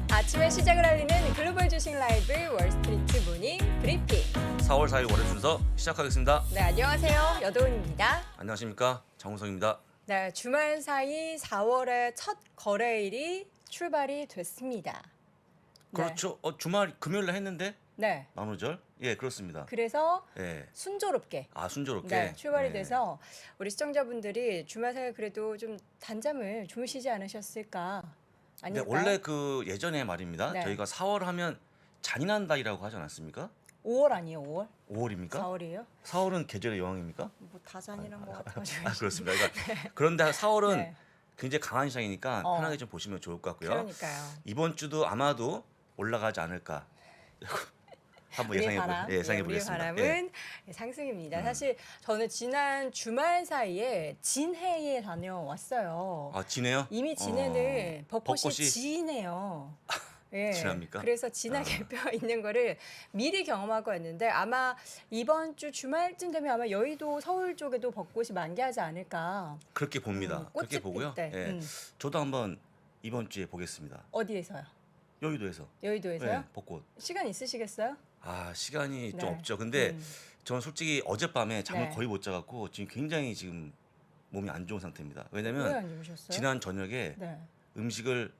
아침의 시작을 알리는 글로벌 주식 라이브 월스트리트 모닝 브리핑. 4월 4일 월요일 순서 시작하겠습니다. 네, 안녕하세요. 여도은입니다. 안녕하십니까, 장우성입니다. 네, 주말 사이 4월의 첫 거래일이 출발이 됐습니다. 그렇죠. 주말 금요일날 했는데 네. 만우절? 예, 그렇습니다. 그래서 예. 순조롭게 순조롭게. 네, 출발이 예. 돼서 우리 시청자분들이 주말 사이 그래도 좀 단잠을 주무시지 않으셨을까? 근데 아닐까요? 원래 그 예전에 말입니다. 네. 저희가 4월 하면 잔인한 달이라고 하지 않았습니까? 5월 아니에요, 5월? 5월입니까? 4월이에요? 4월은 계절의 여왕입니까? 뭐 다잔이란 것 같아가지고. 그렇습니다. 그러니까 그런데 4월은 네. 굉장히 강한 시장이니까 편하게 좀 보시면 좋을 것 같고요. 그러니까요. 이번 주도 아마도 올라가지 않을까. 한번 우리의 예상해 바람, 예상해 우리의 보겠습니다. 바람은 상승입니다. 사실 저는 지난 주말 사이에 진해에 다녀왔어요. 지네요? 이미 진해는 벚꽃이 벚꽃이 지네요. 예. 진합니까? 그래서 진하게 펴 있는 거를 미리 경험하고 왔는데 아마 이번 주 주말쯤 되면 아마 여의도 서울 쪽에도 벚꽃이 만개하지 않을까. 그렇게 봅니다. 꽃이 그렇게 보고요. 필 때. 예. 저도 한번 이번 주에 보겠습니다. 어디에서요? 여의도에서. 여의도에서요? 예, 벚꽃. 시간 있으시겠어요? 시간이 네. 좀 없죠. 근데 저는 솔직히 어젯밤에 잠을 네. 거의 못 자갖고 지금 굉장히 지금 몸이 안 좋은 상태입니다. 왜 왜냐면 안 주무셨어요? 지난 저녁에 네. 음식을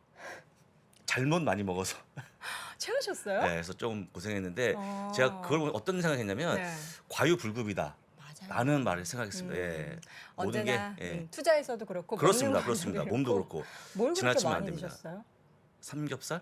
잘못 많이 먹어서 채우셨어요? 네, 그래서 좀 고생했는데 어. 제가 그걸 보고 어떤 생각했냐면 네. 과유불급이다. 맞아요. 라는 말을 생각했습니다. 예. 모든 게 언제나 예. 투자에서도 그렇고 그렇습니다. 먹는 그렇습니다. 것도 몸도 그렇고 뭘 그렇게 지나치면 안 많이 됩니다. 드셨어요? 삼겹살?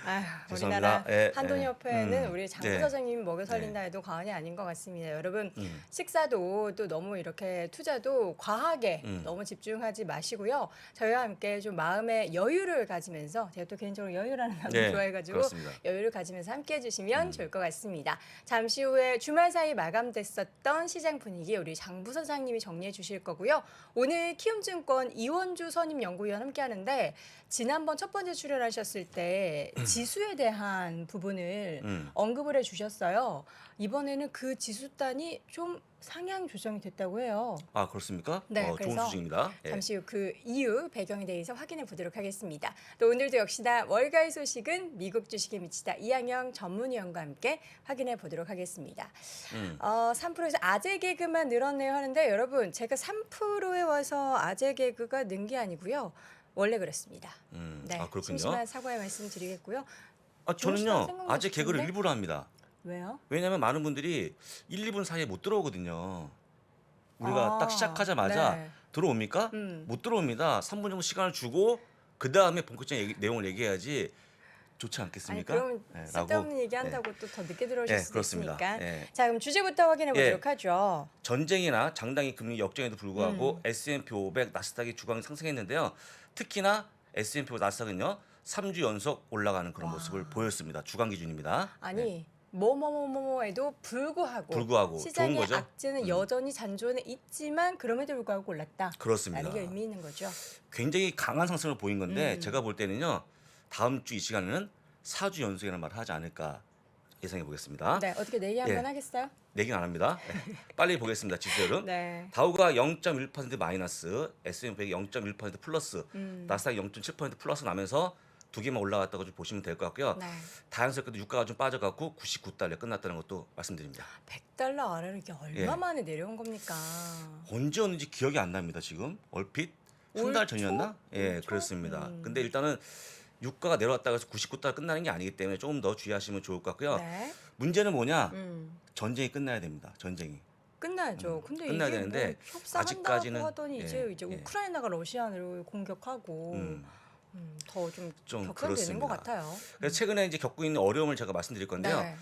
아휴, 죄송합니다. 우리나라 예, 한돈협회는 예. 우리 장구 네. 사장님이 먹여 살린다 해도 과언이 아닌 것 같습니다. 여러분 음. 식사도 또 너무 이렇게 투자도 과하게 너무 집중하지 마시고요. 저희와 함께 좀 마음의 여유를 가지면서 제가 또 개인적으로 여유라는 단어 네, 좋아해가지고 그렇습니다. 여유를 가지면서 함께 해주시면 좋을 것 같습니다. 잠시 후에 주말 사이 마감됐었던 시장 분위기 우리 장부 사장님이 정리해 주실 거고요. 오늘 키움증권 이원주 선임 연구위원 함께 하는데 지난번 첫 번째 출연하셨을 때 지수에 대한 부분을 언급을 해주셨어요. 이번에는 그 지수단이 좀 상향 조정이 됐다고 해요. 그렇습니까? 네, 좋은 그래서 소식입니다. 예. 잠시 후 그 이유 배경에 대해서 확인해 보도록 하겠습니다. 또 오늘도 역시나 월가의 소식은 미국 주식에 미치다 이항영 전문위원과 함께 확인해 보도록 하겠습니다. 3%에서 아재 개그만 늘었네요 하는데 여러분 제가 3%에 와서 아재 개그가 는 게 아니고요. 원래 그랬습니다. 네, 그렇군요. 심심한 사과의 말씀 드리겠고요. 저는요 생각나시던데? 아재 개그를 일부러 합니다. 왜요? 왜냐하면 많은 분들이 1, 2분 사이에 못 들어오거든요. 우리가 딱 시작하자마자 네. 들어옵니까? 못 들어옵니다. 3분 정도 시간을 주고 그 다음에 본격적인 내용을 얘기해야지 좋지 아니 않겠습니까? 그럼 네, 쓸데없는 얘기한다고 또 더 늦게 들어오실 네, 수도 그렇습니다. 있으니까. 네. 자 그럼 주제부터 확인해 보도록 하죠. 전쟁이나 장당의 금리 역전에도 불구하고 S&P 500, 나스닥이 주간 상승했는데요. 특히나 S&P 나스닥은요 3주 연속 올라가는 그런 모습을 보였습니다. 주간 기준입니다. 아니 뭐뭐뭐뭐에도 불구하고 좋은 시장의 거죠? 악재는 여전히 잔존해 있지만 그럼에도 불구하고 올랐다. 그렇습니다. 라는 게 의미 있는 거죠. 굉장히 강한 상승을 보인 건데 제가 볼 때는요 다음 주 이 시간에는 4주 연속이라는 말을 하지 않을까 예상해 보겠습니다. 네 어떻게 내기 한번 예. 하겠어요? 내긴 안 합니다. 네. 빨리 보겠습니다. 지수열은. 네. 다우가 0.1% 마이너스, S&P 0.1% 플러스, 나스닥이 0.7% 플러스 나면서 두 개만 올라갔다고 좀 보시면 될 것 같고요. 네. 다행스럽게도 유가가 좀 빠져갖고 99달러에 끝났다는 것도 말씀드립니다. 100달러 아래로 이게 얼마 예. 만에 내려온 겁니까? 언제 였는지 기억이 안 납니다. 지금 얼핏 한 올 달 초? 전이었나? 예, 올 초? 그렇습니다. 근데 일단은 유가가 내려왔다가 해서 99달러 끝나는 게 아니기 때문에 조금 더 주의하시면 좋을 것 같고요. 네. 문제는 뭐냐? 전쟁이 끝나야 됩니다. 전쟁이. 끝나야죠. 근데 끝나야 이게 되는데 뭐 협상한다고 아직까지는 하더니 예, 이제 예. 우크라이나가 러시아를 공격하고 더 좀 좀 격변되는 그렇습니다. 것 같아요. 그래서 최근에 이제 겪고 있는 어려움을 제가 말씀드릴 건데요. 네.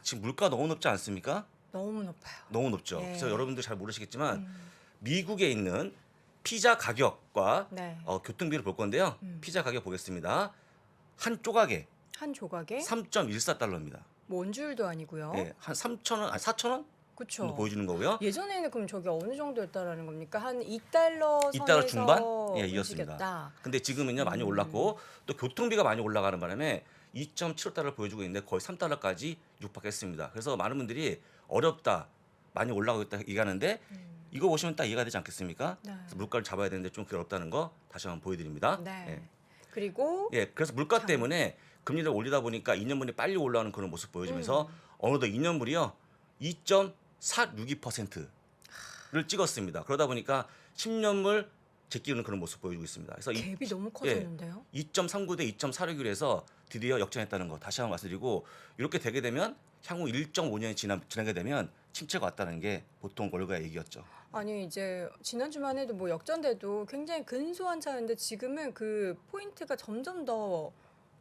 지금 물가 너무 높지 않습니까? 너무 높아요. 너무 높죠. 네. 그래서 여러분들 잘 모르시겠지만 미국에 있는 피자 가격과 네. 교통비를 볼 건데요. 피자 가격 보겠습니다. 한 조각에 한 조각에 3.14달러입니다. 뭐 원줄도 아니고요. 예, 한 3,000원, 아니 4,000원 그렇죠. 정도 보여주는 거고요. 예전에는 그럼 저게 어느 정도였다라는 겁니까? 한 2달러 2달러 선에서 중반? 예, 이었습니다. 움직였다. 근데 지금은요 많이 올랐고 또 교통비가 많이 올라가는 바람에 2.75달러 보여주고 있는데 거의 3달러까지 육박했습니다. 그래서 많은 분들이 어렵다, 많이 올라가고 있다 얘기하는데 이거 보시면 딱 이해가 되지 않겠습니까? 네. 그래서 물가를 잡아야 되는데 좀 그게 어렵다는 거 다시 한번 보여드립니다. 네. 그리고 예, 그래서 물가 때문에 금리를 올리다 보니까 2년물이 빨리 올라오는 그런 모습 보여주면서 어느덧 2년물이요 2.462%를 찍었습니다. 그러다 보니까 10년물 제끼는 그런 모습 보여주고 있습니다. 그래서 갭이 너무 커졌는데요. 2.39 대 2.461에서 드디어 역전했다는 거 다시 한번 말씀드리고 이렇게 되게 되면 향후 1.5년이 지나게 되면 침체가 왔다는 게 보통 월가의 얘기였죠. 아니 이제 지난주만 해도 뭐 역전돼도 굉장히 근소한 차였는데 지금은 그 포인트가 점점 더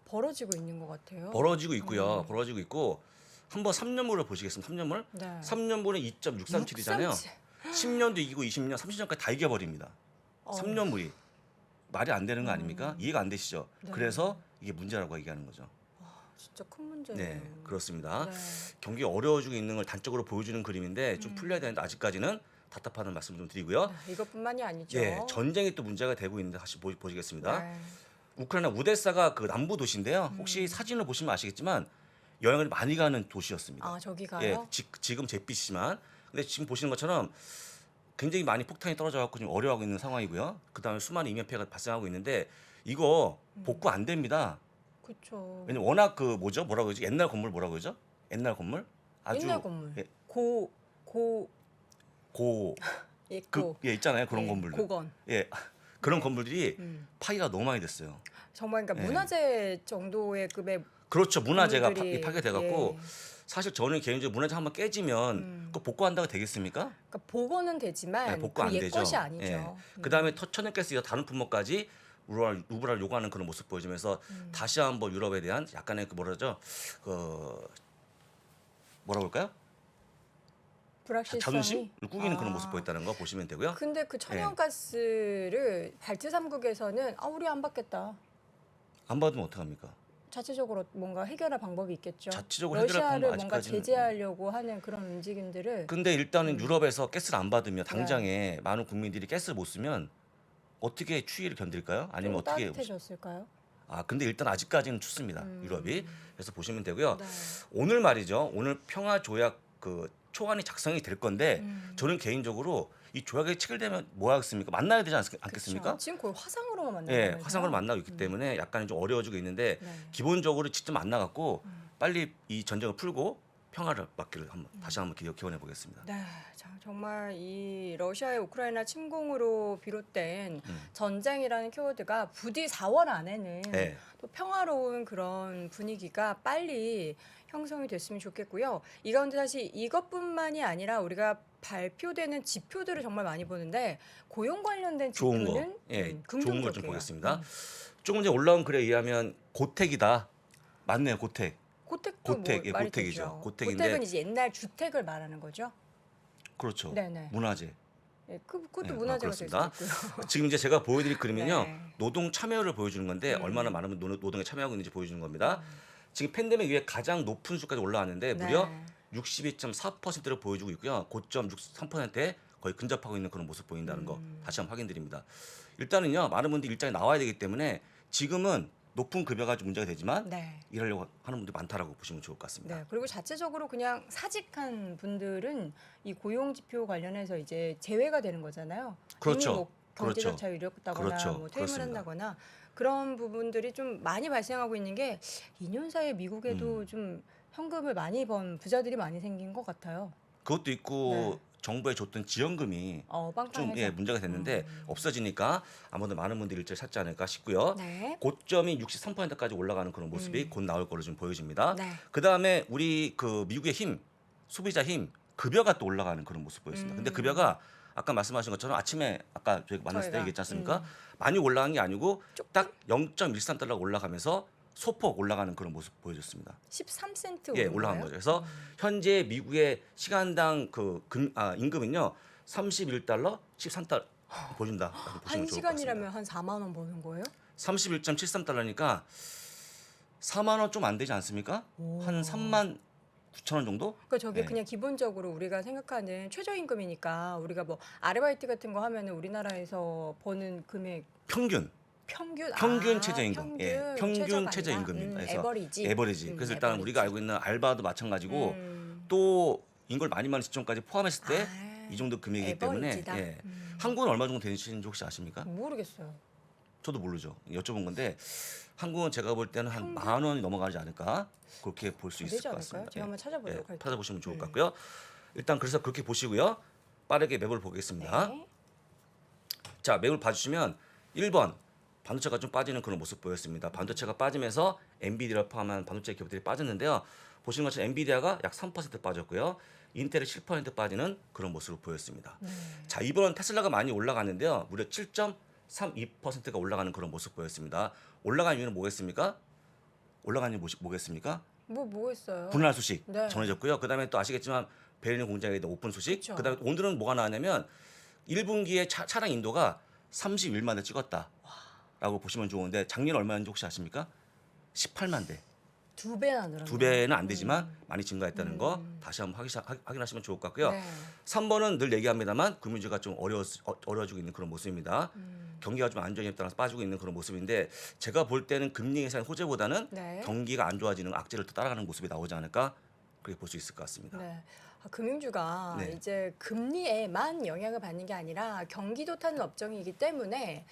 벌어지고 있는 것 같아요. 벌어지고 있고요. 벌어지고 있고 한번 3년물을 보시겠습니다. 3년물? 네. 3년물은 2.637이잖아요. 10년도 이기고 20년, 30년까지 다 이겨버립니다. 3년물이 말이 안 되는 거 아닙니까? 이해가 안 되시죠? 네. 그래서 이게 문제라고 얘기하는 거죠. 진짜 큰 문제네요. 네, 그렇습니다. 네. 경기 어려워지고 있는 걸 단적으로 보여주는 그림인데 좀 풀려야 되는데 아직까지는 답답하다는 말씀 좀 드리고요. 네, 이것뿐만이 아니죠. 예, 전쟁이 또 문제가 되고 있는데 다시 보시겠습니다. 네. 우크라이나 우데사가 그 남부 도시인데요. 혹시 사진을 보시면 아시겠지만 여행을 많이 가는 도시였습니다. 아 저기가요? 예, 지금 잿빛이지만 근데 지금 보시는 것처럼 굉장히 많이 폭탄이 떨어져 갖고 지금 어려워하고 있는 상황이고요. 그다음에 수많은 인명 피해가 발생하고 있는데 이거 복구 안 됩니다. 그렇죠. 왜냐면 워낙 그 뭐라고 그러지? 옛날 건물 뭐라고 그러죠? 옛날 건물? 아주 옛날 건물. 예, 고 예, 고 있잖아요. 그런 예, 건물들. 고건. 예. 그런 건물들이 음. 파괴가 너무 많이 됐어요. 정말 그러니까 예. 문화재 정도의 급의 그렇죠. 문화재가 건물들이, 파괴돼 갖고 예. 사실 저는 개인적으로 문화재 한번 깨지면 그 복구한다고 되겠습니까? 그러니까 복원은 되지만 네, 복구 그 안 옛 되죠. 것이 아니죠. 예. 그다음에 천연가스 다른 품목까지 루브라를 요구하는 그런 모습 보여주면서 다시 한번 유럽에 대한 약간의 그 뭐라죠? 그 뭐라고 할까요? 불확실성이 자존심을 꾸기는 그런 모습 보였다는 거 보시면 되고요. 근데 그 천연가스를 발트 3국에서는 우리 안 받겠다. 안 받으면 어떡합니까? 자체적으로 뭔가 해결할 방법이 있겠죠. 자체적으로 해결할 러시아를 방법 뭔가 아직까지는- 제재하려고 하는 그런 움직임들을 근데 일단은 유럽에서 가스를 안 받으면 당장에 많은 국민들이 가스를 못 쓰면 어떻게 추위를 견딜까요? 아니면 좀 어떻게 따뜻해졌을까요? 근데 일단 아직까지는 춥습니다. 유럽이. 그래서 보시면 되고요. 네. 오늘 말이죠. 오늘 평화 조약 그 초안이 작성이 될 건데 저는 개인적으로 이 조약에 체결되면 뭐 하겠습니까? 만나야 되지 않겠습니까? 그쵸. 지금 거의 화상으로만 만나는 예, 거죠. 화상으로 만나고 있기 때문에 약간 좀 어려워지고 있는데 네. 기본적으로 직접 만나갖고 빨리 이 전쟁을 풀고 평화를 맞기를 다시 한번 기원해 보겠습니다. 네, 자, 정말 이 러시아의 우크라이나 침공으로 비롯된 전쟁이라는 키워드가 부디 4월 안에는 네. 또 평화로운 그런 분위기가 빨리 형성이 됐으면 좋겠고요. 이 가운데 사실 이것뿐만이 아니라 우리가 발표되는 지표들을 정말 많이 보는데 고용 관련된 좋은 지표는 거, 예, 좋은 걸 좀 긍정적이에요. 보겠습니다. 조금 전에 올라온 글에 의하면 고택이다. 맞네요, 고택. 고택도 고택, 뭐 예, 말이 고택이죠. 되죠. 고택인데- 고택은 이제 옛날 주택을 말하는 거죠. 그렇죠. 네네. 문화재. 예, 그것도 네, 문화재가 될 수 그렇습니다. 있고요. 지금 이제 제가 보여드릴 그림은요, 네. 노동 참여를 보여주는 건데 얼마나 많은 노동에 참여하고 있는지 보여주는 겁니다. 지금 팬데믹 이후에 가장 높은 수까지 올라왔는데 무려 네. 62.4%를 보여주고 있고요. 고점 63%에 거의 근접하고 있는 그런 모습 보인다는 거 다시 한번 확인드립니다. 일단은요, 많은 분들이 일자리 나와야 되기 때문에 지금은 높은 급여가 좀 문제가 되지만 네. 일하려고 하는 분들이 많다라고 보시면 좋을 것 같습니다. 네. 그리고 자체적으로 그냥 사직한 분들은 이 고용 지표 관련해서 이제 제외가 되는 거잖아요. 그렇죠. 이미 뭐 경제적 그렇죠. 자유 이뤘다거나 그렇죠. 뭐 퇴임을 그렇습니다. 한다거나 그런 부분들이 좀 많이 발생하고 있는 게 2년 사이에 미국에도 좀 현금을 많이 번 부자들이 많이 생긴 것 같아요. 그것도 있고 네. 정부에 줬던 지원금이 좀 빵빵해서. 문제가 됐는데 없어지니까 아무래도 많은 분들이 일자리 찾지 않을까 싶고요. 네. 고점이 63%까지 올라가는 그런 모습이 곧 나올 거로 좀 보여집니다. 네. 그 다음에 우리 그 미국의 힘, 소비자 힘, 급여가 또 올라가는 그런 모습 보였습니다. 근데 급여가 아까 말씀하신 것처럼 아침에 아까 저희가 만났을 때 저희가, 얘기했지 않습니까? 많이 올라간 게 아니고 딱 0.13달러가 올라가면서 소폭 올라가는 그런 모습 보여줬습니다. 13센트 예, 올라간 거죠. 그래서 현재 미국의 시간당 임금은요 31달러 13달러 보여준다. 보시면 한 좋을 것 같습니다. 시간이라면 한 4만 원 버는 거예요? 31.73달러니까 4만 원 좀 안 되지 않습니까? 오. 한 3만 9천 원 정도? 그러니까 저게 네. 그냥 기본적으로 우리가 생각하는 최저임금이니까 우리가 뭐 아르바이트 같은 거 하면은 우리나라에서 버는 금액 평균 평균 최저임금. 예, 평균 최저가 아니라? 최저임금입니다. 그래서 에버리지. 에버리지. 그래서 일단 에버리지. 우리가 알고 있는 알바도 마찬가지고 음. 또 인걸 많이 많은 시점까지 포함했을 때 아, 이 정도 금액이기 때문에 에버리지다. 예. 한국은 얼마 정도 되시는지 혹시 아십니까? 모르겠어요. 저도 모르죠. 여쭤본 건데 한국은 제가 볼 때는 한 평균? 1만 원이 넘어가지 않을까 그렇게 볼 수 안 있을 되지 것 않을까요? 같습니다. 제가 한번 찾아보도록 할게요. 찾아보시면 좋을 것 같고요. 일단 그래서 그렇게 보시고요. 빠르게 맵을 보겠습니다. 네. 자, 맵을 봐주시면 1번 반도체가 좀 빠지는 그런 모습 보였습니다. 반도체가 빠지면서 엔비디아를 포함한 반도체 기업들이 빠졌는데요. 보시는 것처럼 엔비디아가 약 3% 빠졌고요. 인텔이 7% 빠지는 그런 모습을 보였습니다. 자, 이번 테슬라가 많이 올라갔는데요. 무려 7.32%가 올라가는 그런 모습 보였습니다. 올라간 이유는 뭐겠습니까? 올라간 이유 뭐겠습니까? 뭐겠어요? 분할 소식 네. 전해졌고요. 그다음에 또 아시겠지만 베를린 공장에 대한 오픈 소식. 그쵸. 그다음에 오늘은 뭐가 나왔냐면 1분기에 차량 인도가 31만 대 찍었다라고 보시면 좋은데 작년 얼마였는지 혹시 아십니까? 18만 대. 2배나 늘었네요. 2배는 안 되지만 많이 증가했다는 거 다시 한번 확인하시면 좋을 것 같고요. 네. 3번은 늘 얘기합니다만 금융주가 좀 어려워지고 있는 그런 모습입니다. 경기가 좀 안 좋아지에 따라서 빠지고 있는 그런 모습인데 제가 볼 때는 금리 인상 호재보다는 네. 경기가 안 좋아지는 악재를 또 따라가는 모습이 나오지 않을까 그렇게 볼 수 있을 것 같습니다. 네. 금융주가 네. 이제 금리에만 영향을 받는 게 아니라 경기도 타는 업종이기 때문에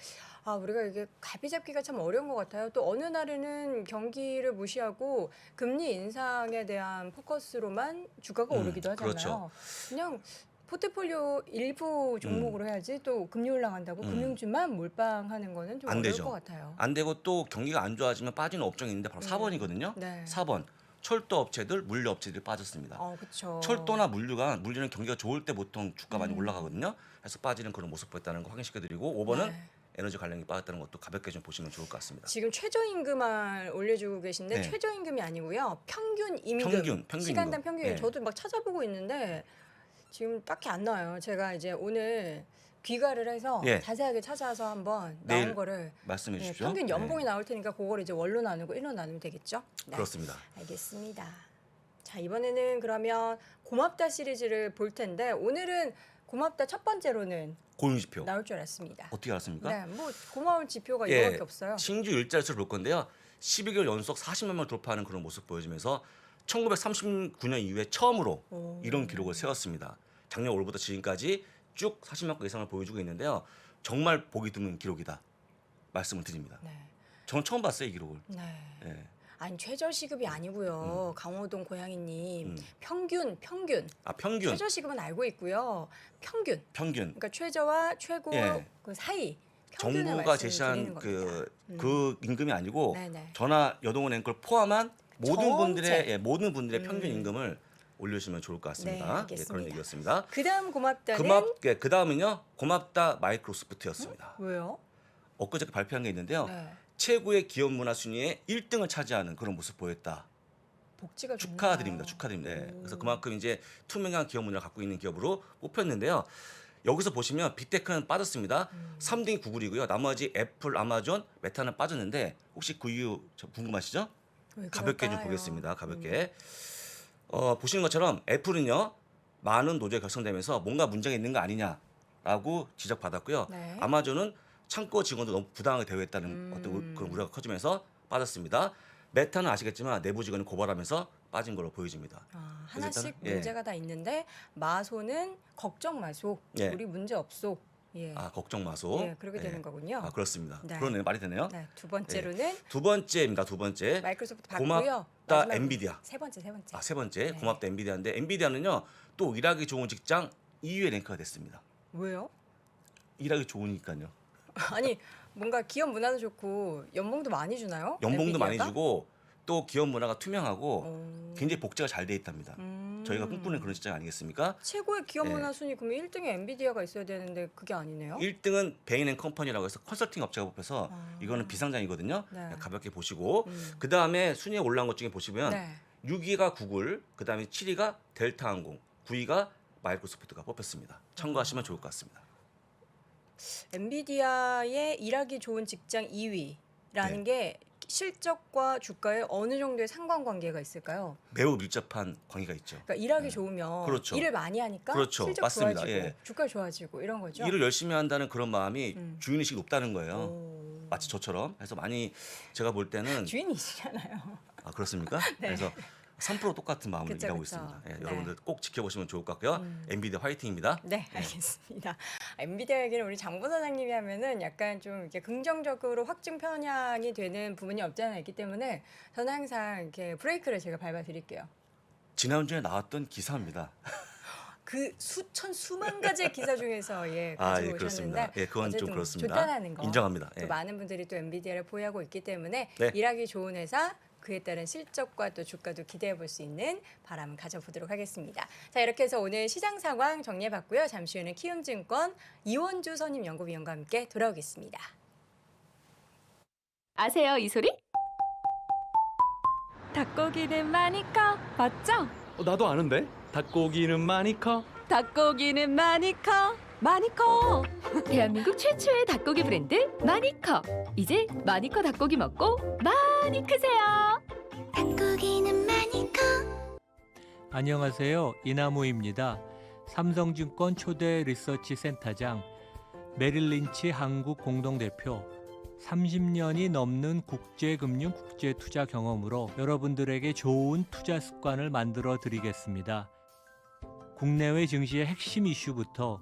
우리가 이게 갈피 잡기가 참 어려운 것 같아요. 또 어느 날에는 경기를 무시하고 금리 인상에 대한 포커스로만 주가가 오르기도 하잖아요. 그렇죠. 그냥 포트폴리오 일부 종목으로 해야지 또 금리 올라간다고 금융주만 몰빵하는 거는 좀 안 어려울 되죠. 것 같아요. 안 되고 또 경기가 안 좋아지면 빠지는 업종이 있는데 바로 4번이거든요. 네. 4번 철도 업체들, 물류 업체들이 빠졌습니다. 그렇죠. 철도나 물류는 경기가 좋을 때 보통 주가 많이 올라가거든요. 그래서 빠지는 그런 모습 보였다는 거 확인시켜드리고 5번은 네. 에너지 관련이 빠졌다는 것도 가볍게 좀 보시면 좋을 것 같습니다. 지금 최저임금을 올려주고 계신데 네. 최저임금이 아니고요. 평균 임금. 평균 시간당 임금. 평균. 네. 저도 막 찾아보고 있는데 지금 딱히 안 나와요. 제가 이제 오늘 귀가를 해서 예. 자세하게 찾아서 한번 나온 내일 거를 말씀해 네, 주십시오. 평균 연봉이 네. 나올 테니까 그거를 이제 월로 나누고 일로 나누면 되겠죠? 네. 그렇습니다. 알겠습니다. 자, 이번에는 그러면 고맙다 시리즈를 볼 텐데 오늘은 고맙다 첫 번째로는 고용지표 나올 줄 알았습니다. 어떻게 알았습니까? 네, 뭐 고마운 지표가 예, 이거밖에 없어요. 신규 일자리 수를 볼 건데요. 12개월 연속 40만 명 돌파하는 그런 모습 보여주면서 1939년 이후에 처음으로 오. 이런 기록을 세웠습니다. 작년 올부터 지금까지 쭉 40만 건 이상을 보여주고 있는데요. 정말 보기 드문 기록이다 말씀을 드립니다. 네. 저는 처음 봤어요 이 기록을. 네. 예. 아니 최저 시급이 아니고요. 강호동 고양이님 음. 평균 아 평균, 최저 시급은 알고 있고요. 평균 평균. 그러니까 최저와 최고 예. 그 사이 평균을 정부가 제시한 말씀드리는 그 임금이 아니고 네네. 전화 여동원 앵커를 포함한 모든 전체. 분들의 평균 임금을 올려주시면 좋을 것 네, 같습니다. 알겠습니다. 그런 얘기였습니다. 그다음 고맙다는 그 다음은요 고맙다 마이크로소프트였습니다. 왜요? 엊그저께 발표한 게 있는데요. 네. 최고의 기업 문화 순위에 1등을 차지하는 그런 모습 보였다. 복지가 좋네요. 축하드립니다. 축하드립니다. 네. 그래서 그만큼 이제 투명한 기업 문화를 갖고 있는 기업으로 뽑혔는데요. 여기서 보시면 빅테크는 빠졌습니다. 3등이 구글이고요. 나머지 애플, 아마존, 메타는 빠졌는데 혹시 그 이유 궁금하시죠? 왜 가볍게 좀 그럴까요? 보겠습니다. 가볍게. 보시는 것처럼 애플은요. 많은 노조에 결성되면서 뭔가 문제가 있는 거 아니냐라고 지적받았고요. 네. 아마존은 창고 직원도 너무 부당하게 대우했다는 어떤 그런 우려가 커지면서 빠졌습니다. 메타는 아시겠지만 내부 직원을 고발하면서 빠진 걸로 보여집니다. 그래서 하나씩 일단은, 예. 문제가 다 있는데 마소는 걱정 마소. 예. 우리 문제 없소. 예. 걱정 마소. 예, 그렇게 되는 거군요. 그렇습니다. 네. 그러네요. 말이 되네요. 네, 두 번째로는 두 번째입니다. 두 번째. 마이크로소프트 받고요. 고맙다 마지막으로 엔비디아. 세 번째. 세 번째 네. 고맙다 엔비디아인데 엔비디아는요 또 일하기 좋은 직장 2위에 랭크가 됐습니다. 왜요? 일하기 좋으니까요. 아니 뭔가 기업 문화도 좋고 연봉도 많이 주나요? 연봉도 많이 엔비디아가? 주고 또 기업 문화가 투명하고 어. 굉장히 복지가 잘 돼 있답니다. 저희가 꿈꾸는 그런 직장 아니겠습니까? 최고의 기업 네. 문화 순위 그러면 1등에 엔비디아가 있어야 되는데 그게 아니네요. 1등은 베인앤컴퍼니라고 해서 컨설팅 업체가 뽑혀서 이거는 비상장이거든요. 네. 가볍게 보시고 그 다음에 순위에 올라온 것 중에 보시면 네. 6위가 구글, 그 다음에 7위가 델타항공, 9위가 마이크로소프트가 뽑혔습니다. 참고하시면 좋을 것 같습니다. 엔비디아의 일하기 좋은 직장 2위라는 네. 게 실적과 주가에 어느 정도의 상관관계가 있을까요? 매우 밀접한 관계가 있죠. 그러니까 일하기 좋으면 그렇죠. 일을 많이 하니까 그렇죠. 실적 맞습니다. 좋아지고 예. 주가 좋아지고 이런 거죠. 일을 열심히 한다는 그런 마음이 음. 주인의식이 높다는 거예요. 오. 마치 저처럼. 그래서 많이 제가 볼 때는 주인이시잖아요. 아 그렇습니까? 네. 그래서 3% 똑같은 마음으로 그쵸, 일하고 그쵸. 있습니다. 예, 네. 여러분들 꼭 지켜보시면 좋을 것 같고요. 음. 엔비디아 화이팅입니다. 네, 알겠습니다. 엔비디아 얘기는 우리 장 부사장님이 하면은 약간 좀 이렇게 긍정적으로 확증 편향이 되는 부분이 없지 않아 있기 때문에 저는 항상 이렇게 브레이크를 제가 밟아드릴게요. 지난주에 나왔던 기사입니다. 그 수만 가지의 기사 중에서 예 아, 가지고 예, 그렇습니다. 오셨는데 예, 그건 좀 어쨌든 그렇습니다. 좋다는 거 인정합니다. 또 예. 많은 분들이 또 엔비디아를 보유하고 있기 때문에 네. 일하기 좋은 회사 그에 따른 실적과 또 주가도 기대해 볼 수 있는 바람을 가져보도록 하겠습니다. 자 이렇게 해서 오늘 시장 상황 정리해 봤고요. 잠시 후에는 키움증권 이원주 선임 연구위원과 함께 돌아오겠습니다. 아세요 이 소리? 닭고기는 많이 커 맞죠? 나도 아는데 닭고기는 많이 커. 닭고기는 많이 커 많이 커 대한민국 최초의 닭고기 브랜드 마니커 이제 마니커 닭고기 먹고 많이 크세요. 닭고기는 많이 커. 안녕하세요. 이나무입니다. 삼성증권 초대 리서치 센터장, 메릴린치 한국 공동대표, 30년이 넘는 국제금융 국제투자 경험으로 여러분들에게 좋은 투자 습관을 만들어 드리겠습니다. 국내외 증시의 핵심 이슈부터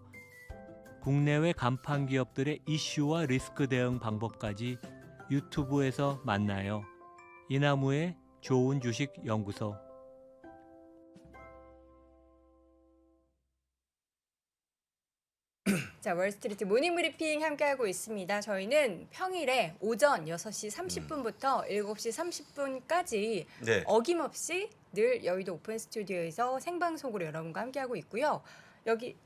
국내외 간판 기업들의 이슈와 리스크 대응 방법까지 유튜브에서 만나요. 이나무의 좋은 주식 연구소. 자, 월스트리트 모닝 브리핑 함께하고 있습니다. 저희는 평일에 오전 6시 30분부터 7시 30분까지 네. 어김없이 늘 여의도 오픈 스튜디오에서 생방송으로 여러분과 함께하고 있고요. 여기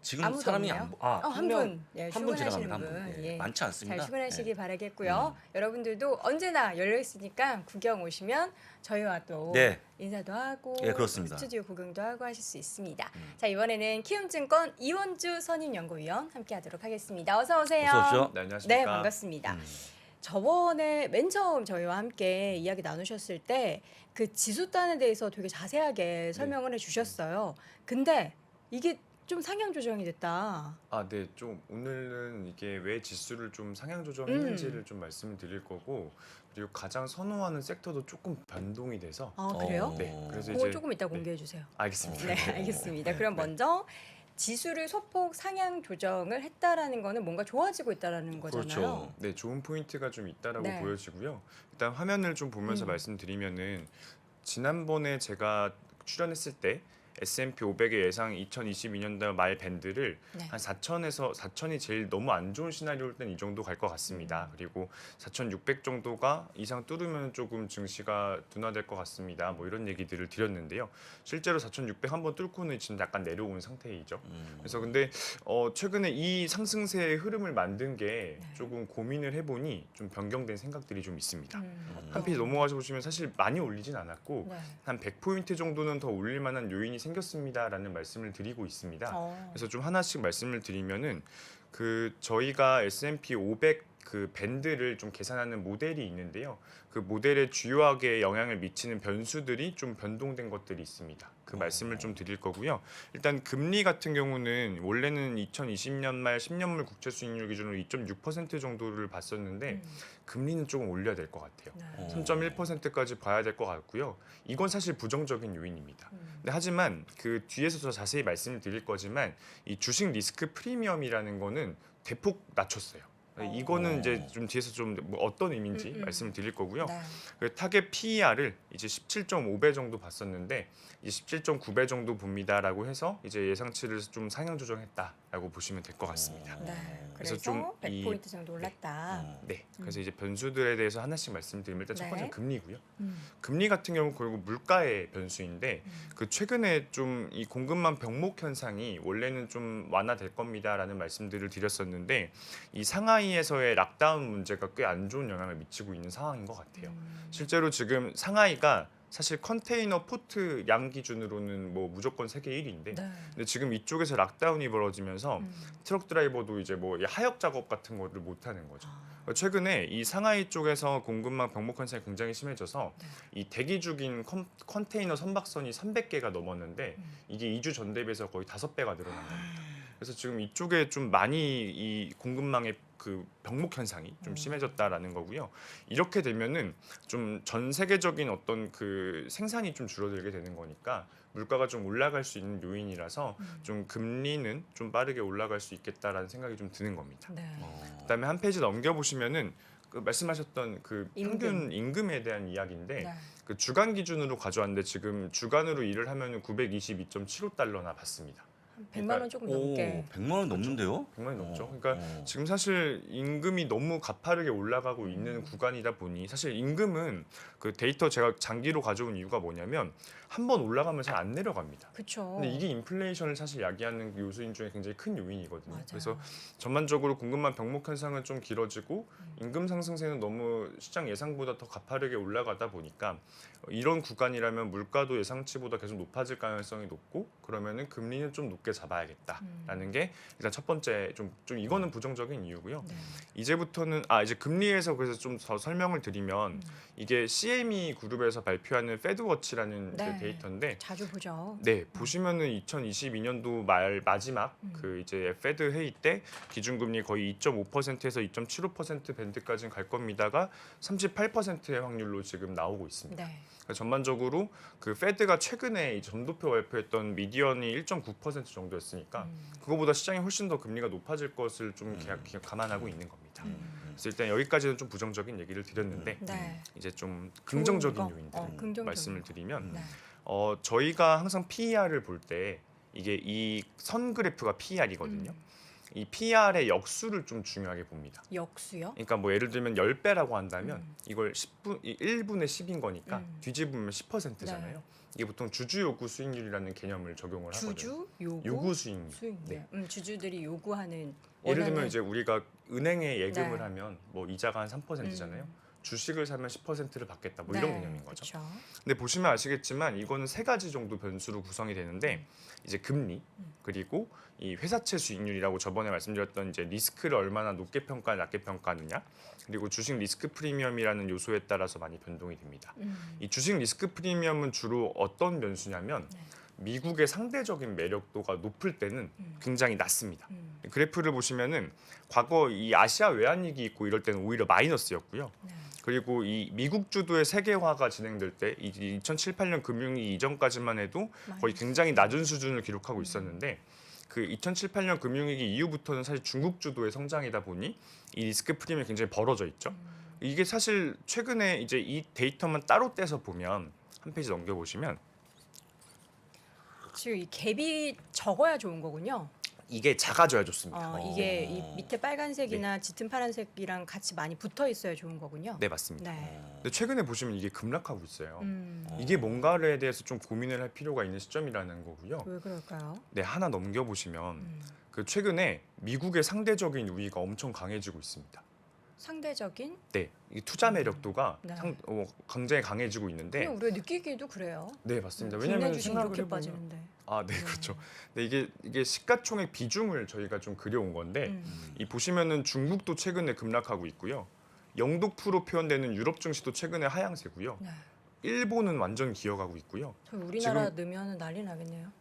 지금 아무도 사람이 없네요? 안 보- 아, 한 분, 예, 한 분 출근하시는 지나갑니다. 분. 한 분. 예. 예. 많지 않습니다. 잘 출근하시기 예. 바라겠고요. 여러분들도 언제나 열려 있으니까 구경 오시면 저희와 또 네. 인사도 하고 예, 그렇습니다. 스튜디오 구경도 하고 하실 수 있습니다. 자 이번에는 키움증권 이원주 선임연구위원 함께하도록 하겠습니다. 어서 오세요. 어서 오십시오. 네, 안녕하십니까. 네, 반갑습니다. 음. 저번에 맨 처음 저희와 함께 이야기 나누셨을 때 그 지수단에 대해서 되게 자세하게 설명을 해주셨어요. 근데 이게 좀 상향 조정이 됐다. 아, 네, 좀 오늘은 이게 왜 지수를 좀 상향 조정했는지를 좀 말씀을 드릴 거고, 그리고 가장 선호하는 섹터도 조금 변동이 돼서, 아 그래요? 네, 그래서 그거 이제 조금 이따 네, 공개해 주세요. 알겠습니다. 네, 알겠습니다. 네, 그럼 네. 먼저 지수를 소폭 상향 조정을 했다라는 거는 뭔가 좋아지고 있다라는 거잖아요. 그렇죠. 네, 좋은 포인트가 좀 있다라고 네. 보여지고요. 일단 화면을 좀 보면서 말씀드리면은 지난번에 제가 출연했을 때 S&P 500의 예상 2022년도 말 밴드를 네. 한 4천에서 4천이 제일 너무 안 좋은 시나리오일 땐 이 정도 갈 것 같습니다. 그리고 4,600 정도가 이상 뚫으면 조금 증시가 둔화될 것 같습니다. 뭐 이런 얘기들을 드렸는데요. 실제로 4,600 한번 뚫고는 지금 약간 내려온 상태이죠. 그래서 근데 최근에 이 상승세의 흐름을 만든 게 조금 고민을 해보니 좀 변경된 생각들이 좀 있습니다. 한 페이지 넘어가서 보시면 사실 많이 올리진 않았고 네. 한 100포인트 정도는 더 올릴 만한 요인이 생겼습니다라는 말씀을 드리고 있습니다. 그래서 좀 하나씩 말씀을 드리면은 그 저희가 S&P 500 그 밴드를 좀 계산하는 모델이 있는데요. 그 모델에 주요하게 영향을 미치는 변수들이 좀 변동된 것들이 있습니다. 그 말씀을 좀 드릴 거고요. 일단 금리 같은 경우는 원래는 2020년 말 10년물 국채 수익률 기준으로 2.6% 정도를 봤었는데 금리는 조금 올려야 될 것 같아요. 네. 3.1%까지 봐야 될 것 같고요. 이건 사실 부정적인 요인입니다. 근데 하지만 그 뒤에서 더 자세히 말씀을 드릴 거지만 이 주식 리스크 프리미엄이라는 거는 대폭 낮췄어요. 이거는 이제 좀 뒤에서 좀 뭐 어떤 의미인지 말씀을 드릴 거고요. 네. 그 타겟 PER을 이제 17.5배 정도 봤었는데 이제 17.9배 정도 봅니다라고 해서 이제 예상치를 좀 상향 조정했다라고 보시면 될 것 같습니다. 네. 그래서 그래서 좀 이- 100포인트 정도 올랐다. 네, 그래서 이제 변수들에 대해서 하나씩 말씀드리면 일단 첫 네. 번째는 금리고요. 음. 금리 같은 경우 결국 물가의 변수인데 그 최근에 좀 이 공급망 병목 현상이 원래는 좀 완화될 겁니다라는 말씀들을 드렸었는데 이 상하이에서의 락다운 문제가 꽤 안 좋은 영향을 미치고 있는 상황인 것 같아요. 실제로 지금 상하이가 사실 컨테이너 포트 양 기준으로는 뭐 무조건 세계 1위인데 네. 근데 지금 이쪽에서 락다운이 벌어지면서 트럭 드라이버도 이제 뭐 하역 작업 같은 거를 못 하는 거죠. 최근에 이 상하이 쪽에서 공급망 병목 현상이 굉장히 심해져서 이 대기 중인 컨테이너 선박선이 300개가 넘었는데 이게 2주 전 대비해서 거의 5배가 늘어난 겁니다. 그래서 지금 이쪽에 좀 많이 이 공급망의 그 병목 현상이 좀 심해졌다라는 거고요. 이렇게 되면은 좀 전 세계적인 어떤 그 생산이 좀 줄어들게 되는 거니까 물가가 좀 올라갈 수 있는 요인이라서 좀 금리는 좀 빠르게 올라갈 수 있겠다라는 생각이 좀 드는 겁니다. 네. 그다음에 한 페이지 넘겨 보시면은 그 말씀하셨던 그 평균 임금에 대한 이야기인데 네. 그 주간 기준으로 가져왔는데 지금 주간으로 일을 하면은 922.75달러나 받습니다. 100만 원 조금 넘게. 100만 원 넘는데요? 100만 원 넘죠. 그러니까 지금 사실 임금이 너무 가파르게 올라가고 있는 구간이다 보니 사실 임금은 그 데이터 제가 장기로 가져온 이유가 뭐냐면 한 번 올라가면 잘 안 내려갑니다. 그렇죠. 근데 이게 인플레이션을 사실 야기하는 요소인 중에 굉장히 큰 요인이거든요. 맞아요. 그래서 전반적으로 공급망 병목 현상은 좀 길어지고 임금 상승세는 너무 시장 예상보다 더 가파르게 올라가다 보니까 이런 구간이라면 물가도 예상치보다 계속 높아질 가능성이 높고 그러면은 금리는 좀 높게 잡아야겠다라는 게 일단 첫 번째 좀 이거는 부정적인 이유고요. 네. 이제부터는 이제 금리에서 그래서 좀 더 설명을 드리면 이게 CME 그룹에서 발표하는 페드워치라는 네. 그 데이터인데 자주 보죠. 네, 보시면은 2022년도 마지막 그 이제 페드 회의 때 기준금리 거의 2.5%에서 2.75% 밴드까지는 갈 겁니다가 38%의 확률로 지금 나오고 있습니다. 네. 그러니까 전반적으로 그 페드가 최근에 이 점도표 발표했던 미디언이 1.9% 정도였으니까 그거보다 시장이 훨씬 더 금리가 높아질 것을 좀 감안하고 있는 겁니다. 그래서 일단 여기까지는 좀 부정적인 얘기를 드렸는데 네. 이제 좀 긍정적인 좋은 거. 요인들을 긍정적인 말씀을 거. 드리면 네. 저희가 항상 PER을 볼 때 이게 이 선 그래프가 PER이거든요. 이 PER의 역수를 좀 중요하게 봅니다. 역수요? 그러니까 뭐 예를 들면 10배라고 한다면 이걸 1분의 10인 거니까 뒤집으면 10%잖아요. 네. 이게 보통 주주 요구 수익률이라는 개념을 적용을 하거든요. 주주 요구 요구 수익률. 수익률. 주주들이 요구하는 예를 들면 원하는- 이제 우리가 은행에 예금을 네. 하면 뭐 이자가 한 3%잖아요. 주식을 사면 10%를 받겠다. 뭐 이런 개념인 거죠. 그렇죠. 근데 보시면 아시겠지만 이거는 세 가지 정도 변수로 구성이 되는데 이제 금리 그리고 이 회사채 수익률이라고 저번에 말씀드렸던 이제 리스크를 얼마나 높게 평가 낮게 평가하느냐 그리고 주식 리스크 프리미엄이라는 요소에 따라서 많이 변동이 됩니다. 이 주식 리스크 프리미엄은 주로 어떤 변수냐면 미국의 상대적인 매력도가 높을 때는 굉장히 낮습니다. 그래프를 보시면은 과거 이 아시아 외환위기 있고 이럴 때는 오히려 마이너스였고요. 그리고 이 미국 주도의 세계화가 진행될 때 2007, 8년 금융위기 이전까지만 해도 거의 굉장히 낮은 수준을 기록하고 있었는데 그 2007, 8년 금융위기 이후부터는 사실 중국 주도의 성장이다 보니 이 리스크 프리미엄이 굉장히 벌어져 있죠. 이게 사실 최근에 이제 이 데이터만 따로 떼서 보면 한 페이지 넘겨보시면 지금 이 갭이 적어야 좋은 거군요. 이게 작아져야 좋습니다. 이게 이 밑에 빨간색이나 짙은 파란색이랑 같이 많이 붙어 있어야 좋은 거군요. 네, 맞습니다. 네. 근데 최근에 보시면 이게 급락하고 있어요. 이게 음. 뭔가에 대해서 좀 고민을 할 필요가 있는 시점이라는 거고요. 왜 그럴까요? 네, 하나 넘겨보시면 그 최근에 미국의 상대적인 우위가 엄청 강해지고 있습니다. 상대적인? 네, 이 투자 매력도가 네. 굉장히 강해지고 있는데, 그냥 우리가 느끼기도 그래요. 네 맞습니다. 국내 왜냐하면 주식 생각을 이렇게 해보면- 빠지는데. 네 그렇죠. 근데 이게 시가총액 비중을 저희가 좀 그려온 건데, 이 보시면은 중국도 최근에 급락하고 있고요. 영독프로 표현되는 유럽 증시도 최근에 하향세고요. 네. 일본은 완전 기어가고 있고요. 저 우리나라 넣으면 난리 나겠네요.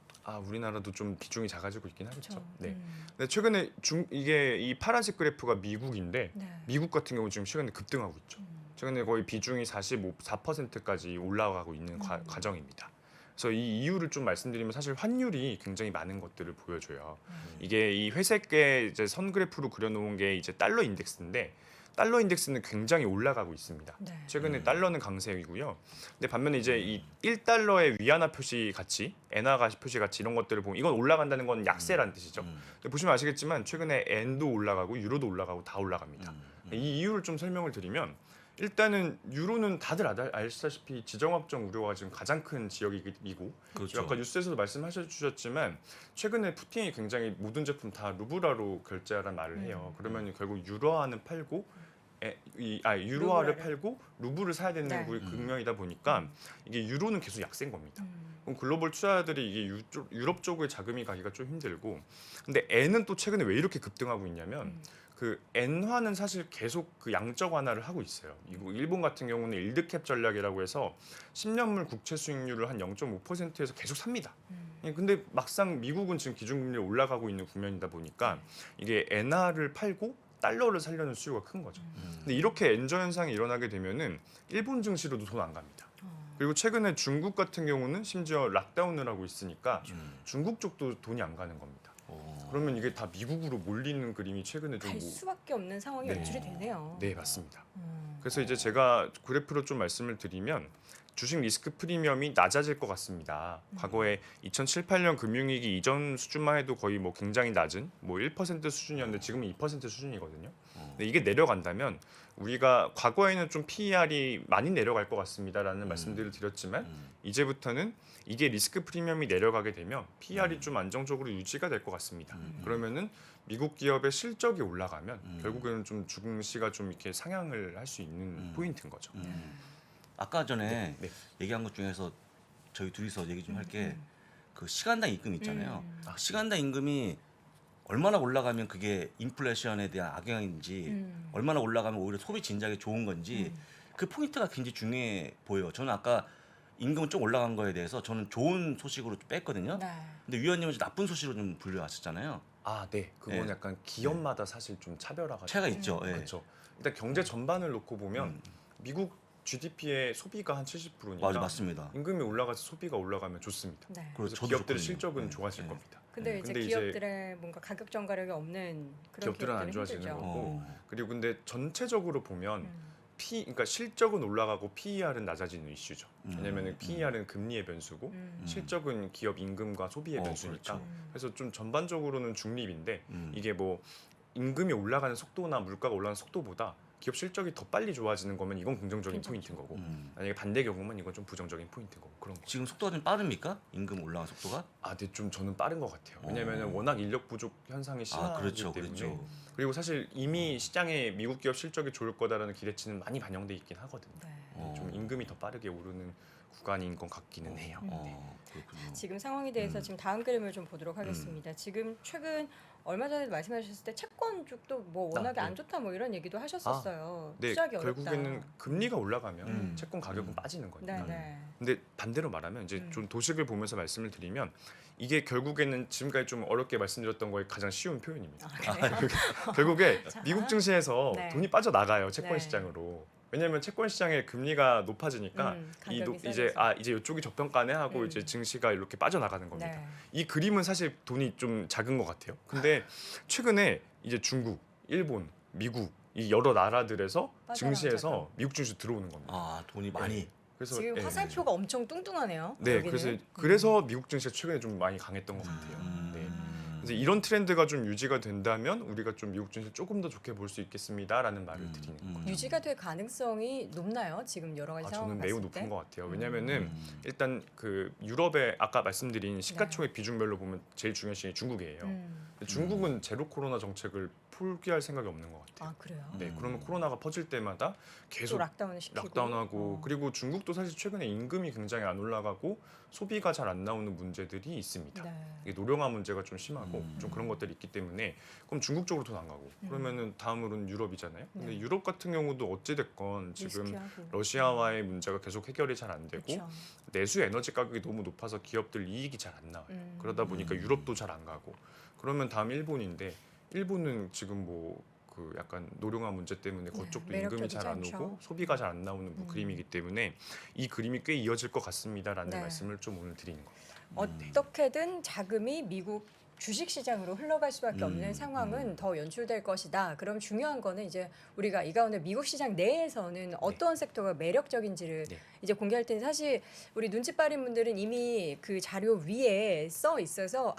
우리나라도 좀 비중이 작아지고 있긴 하겠죠. 그렇죠. 네. 근데 최근에 이게 이 파란색 그래프가 미국인데 네. 미국 같은 경우 지금 최근에 급등하고 있죠. 최근에 거의 비중이 4%까지 올라가고 있는 과정입니다. 그래서 이 이유를 좀 말씀드리면 사실 환율이 굉장히 많은 것들을 보여줘요. 이게 이 회색의 이제 선 그래프로 그려놓은 게 이제 달러 인덱스인데 달러 인덱스는 굉장히 올라가고 있습니다. 네. 최근에 달러는 강세이고요. 근데 반면에 이제 이 1달러의 위안화 표시 가치, 엔화 표시 가치 이런 것들을 보면 이건 올라간다는 건 약세라는 뜻이죠. 근데 보시면 아시겠지만 최근에 엔도 올라가고 유로도 올라가고 다 올라갑니다. 이 이유를 좀 설명을 드리면 일단은 유로는 다들 아시다시피 지정학적 우려가 지금 가장 큰 지역이고 그렇죠. 아까 뉴스에서도 말씀하셨지만 최근에 푸틴이 굉장히 모든 제품 다 루블화로 결제하라는 말을 해요. 그러면 결국 유로화는 팔고 유로화를 루블화를. 팔고 루블을 사야 되는 네. 국면이다 보니까 이게 유로는 계속 약세인 겁니다. 그럼 글로벌 투자자들이 이게 유럽 쪽의 자금이 가기가 좀 힘들고, 근데 N은 또 최근에 왜 이렇게 급등하고 있냐면 그 엔화는 사실 계속 그 양적 완화를 하고 있어요. 일본 같은 경우는 일드캡 전략이라고 해서 10년물 국채 수익률을 한 0.5%에서 계속 삽니다. 근데 막상 미국은 지금 기준금리 올라가고 있는 국면이다 보니까 이게 엔화를 팔고 달러를 살려는 수요가 큰 거죠. 근데 이렇게 엔저 현상이 일어나게 되면은 일본 증시로도 돈 안 갑니다. 그리고 최근에 중국 같은 경우는 심지어 락다운을 하고 있으니까 중국 쪽도 돈이 안 가는 겁니다. 그러면 이게 다 미국으로 몰리는 그림이 최근에 좀 갈 수밖에 없는 상황이 네. 연출이 되네요. 네, 맞습니다. 그래서 이제 제가 그래프로 좀 말씀을 드리면 주식 리스크 프리미엄이 낮아질 것 같습니다. 과거에 2007, 8년 금융위기 이전 수준만 해도 거의 뭐 굉장히 낮은 뭐 1% 수준이었는데 지금은 2% 수준이거든요. 근데 이게 내려간다면 우리가 과거에는 좀 PER이 많이 내려갈 것 같습니다라는 말씀들을 드렸지만 이제부터는 이게 리스크 프리미엄이 내려가게 되면 PER이 좀 안정적으로 유지가 될 것 같습니다. 그러면은 미국 기업의 실적이 올라가면 결국에는 좀 증시가 좀 이렇게 상향을 할 수 있는 포인트인 거죠. 아까 전에 네. 얘기한 것 중에서 저희 둘이서 얘기 좀 할게. 그 시간당 임금 있잖아요. 시간당 임금이 얼마나 올라가면 그게 인플레이션에 대한 악영향인지, 얼마나 올라가면 오히려 소비 진작에 좋은 건지 그 포인트가 굉장히 중요해 보여요. 저는 아까 임금 좀 올라간 거에 대해서 저는 좋은 소식으로 좀 뺐거든요. 네. 근데 위원님은 나쁜 소식으로 좀 분류하셨잖아요. 아, 네. 그건 네. 약간 기업마다 사실 좀 차별화가 차이가 있죠. 예. 그렇죠. 일단 경제 전반을 놓고 보면 미국 GDP의 소비가 한 70%니까 맞아, 맞습니다. 임금이 올라가서 소비가 올라가면 좋습니다. 네. 그래서 저도 기업들의 좋거든요. 실적은 네. 좋아질 네. 겁니다. 근데 이제 근데 이제 기업들의 뭔가 가격 전가력이 없는 그런 기업들은 안 기업들은 좋아지는 힘들죠. 거고. 그리고 근데 전체적으로 보면 그러니까 실적은 올라가고 PER은 낮아지는 이슈죠. 왜냐하면 PER은 금리의 변수고 실적은 기업 임금과 소비의 변수니까. 그렇죠. 그래서 좀 전반적으로는 중립인데 이게 뭐 임금이 올라가는 속도나 물가가 올라가는 속도보다 기업 실적이 더 빨리 좋아지는 거면 이건 긍정적인 괜찮죠. 포인트인 거고 만약에 반대 경우면 이건 좀 부정적인 포인트인 거고 그런 거. 지금 속도가 좀 빠릅니까? 임금 올라간 속도가? 아, 근데 좀 저는 빠른 것 같아요. 왜냐하면 워낙 인력 부족 현상이 심하기 그렇죠, 때문에. 그렇죠. 그리고 사실 이미 시장에 미국 기업 실적이 좋을 거다라는 기대치는 많이 반영돼 있긴 하거든요. 네. 좀 임금이 더 빠르게 오르는 구간인 것 같기는 해요. 그렇군요. 지금 상황에 대해서 지금 다음 그림을 좀 보도록 하겠습니다. 지금 최근 얼마 전에 말씀하셨을 때 채권 쪽도 뭐 워낙에 네. 안 좋다 뭐 이런 얘기도 하셨었어요. 네, 투자하기 어렵다. 결국에는 금리가 올라가면 음. 채권 가격은 빠지는 거니까. 네, 네. 근데 반대로 말하면 이제 좀 도식을 보면서 말씀을 드리면 이게 결국에는 지금까지 좀 어렵게 말씀드렸던 거에 가장 쉬운 표현입니다. 그래요? 결국에 자. 미국 증시에서 네. 돈이 빠져나가요, 채권 네. 시장으로. 왜냐하면 채권 시장의 금리가 높아지니까 가격이 이제 세져서. 이제 이쪽이 저평가네 하고 이제 증시가 이렇게 빠져나가는 겁니다. 네. 이 그림은 사실 돈이 좀 작은 것 같아요. 근데 최근에 이제 중국, 일본, 미국 이 여러 나라들에서 빠져나가죠. 증시에서 미국 증시 들어오는 겁니다. 아, 돈이 많이. 그래서 지금 예. 화살표가 엄청 뚱뚱하네요. 네, 여기는. 그래서 미국 증시가 최근에 좀 많이 강했던 것 같아요. 네. 그래서 이런 트렌드가 좀 유지가 된다면 우리가 좀 미국 증시 조금 더 좋게 볼 수 있겠습니다라는 말을 드리는 거예요. 유지가 될 가능성이 높나요? 지금 여러 가지 상황을 저는 매우 봤을 높은 때? 것 같아요. 왜냐하면은 일단 그 유럽의 아까 말씀드린 시가총액 네. 비중별로 보면 제일 중요한 시장이 중국이에요. 근데 중국은 제로 코로나 정책을 포기할 생각이 없는 것 같아요. 아 그래요? 네, 그러면 코로나가 퍼질 때마다 또 계속 락다운을 시키고 락다운하고 그리고 중국도 사실 최근에 임금이 굉장히 안 올라가고 소비가 잘 안 나오는 문제들이 있습니다. 네. 이게 노령화 문제가 좀 심하고 좀 그런 것들이 있기 때문에 그럼 중국 쪽으로 돈 안 가고 그러면은 다음으로는 유럽이잖아요. 근데 네. 유럽 같은 경우도 어찌 됐건 지금 리스크하고. 러시아와의 문제가 계속 해결이 잘 안 되고 그렇죠. 내수 에너지 가격이 너무 높아서 기업들 이익이 잘 안 나와요. 그러다 보니까 유럽도 잘 안 가고 그러면 다음 일본인데 일본은 지금 뭐 그 약간 노령화 문제 때문에 그쪽도 임금이 매력적이지 잘 안 않죠. 오고 소비가 잘 안 나오는 그림이기 때문에 이 그림이 꽤 이어질 것 같습니다라는 네. 말씀을 좀 오늘 드리는 겁니다. 어떻게든 자금이 미국 주식 시장으로 흘러갈 수밖에 없는 상황은 더 연출될 것이다. 그럼 중요한 거는 이제 우리가 이 가운데 미국 시장 내에서는 어떤 섹터가 매력적인지를 네. 이제 공개할 텐데 사실 우리 눈치 빠른 분들은 이미 그 자료 위에 써 있어서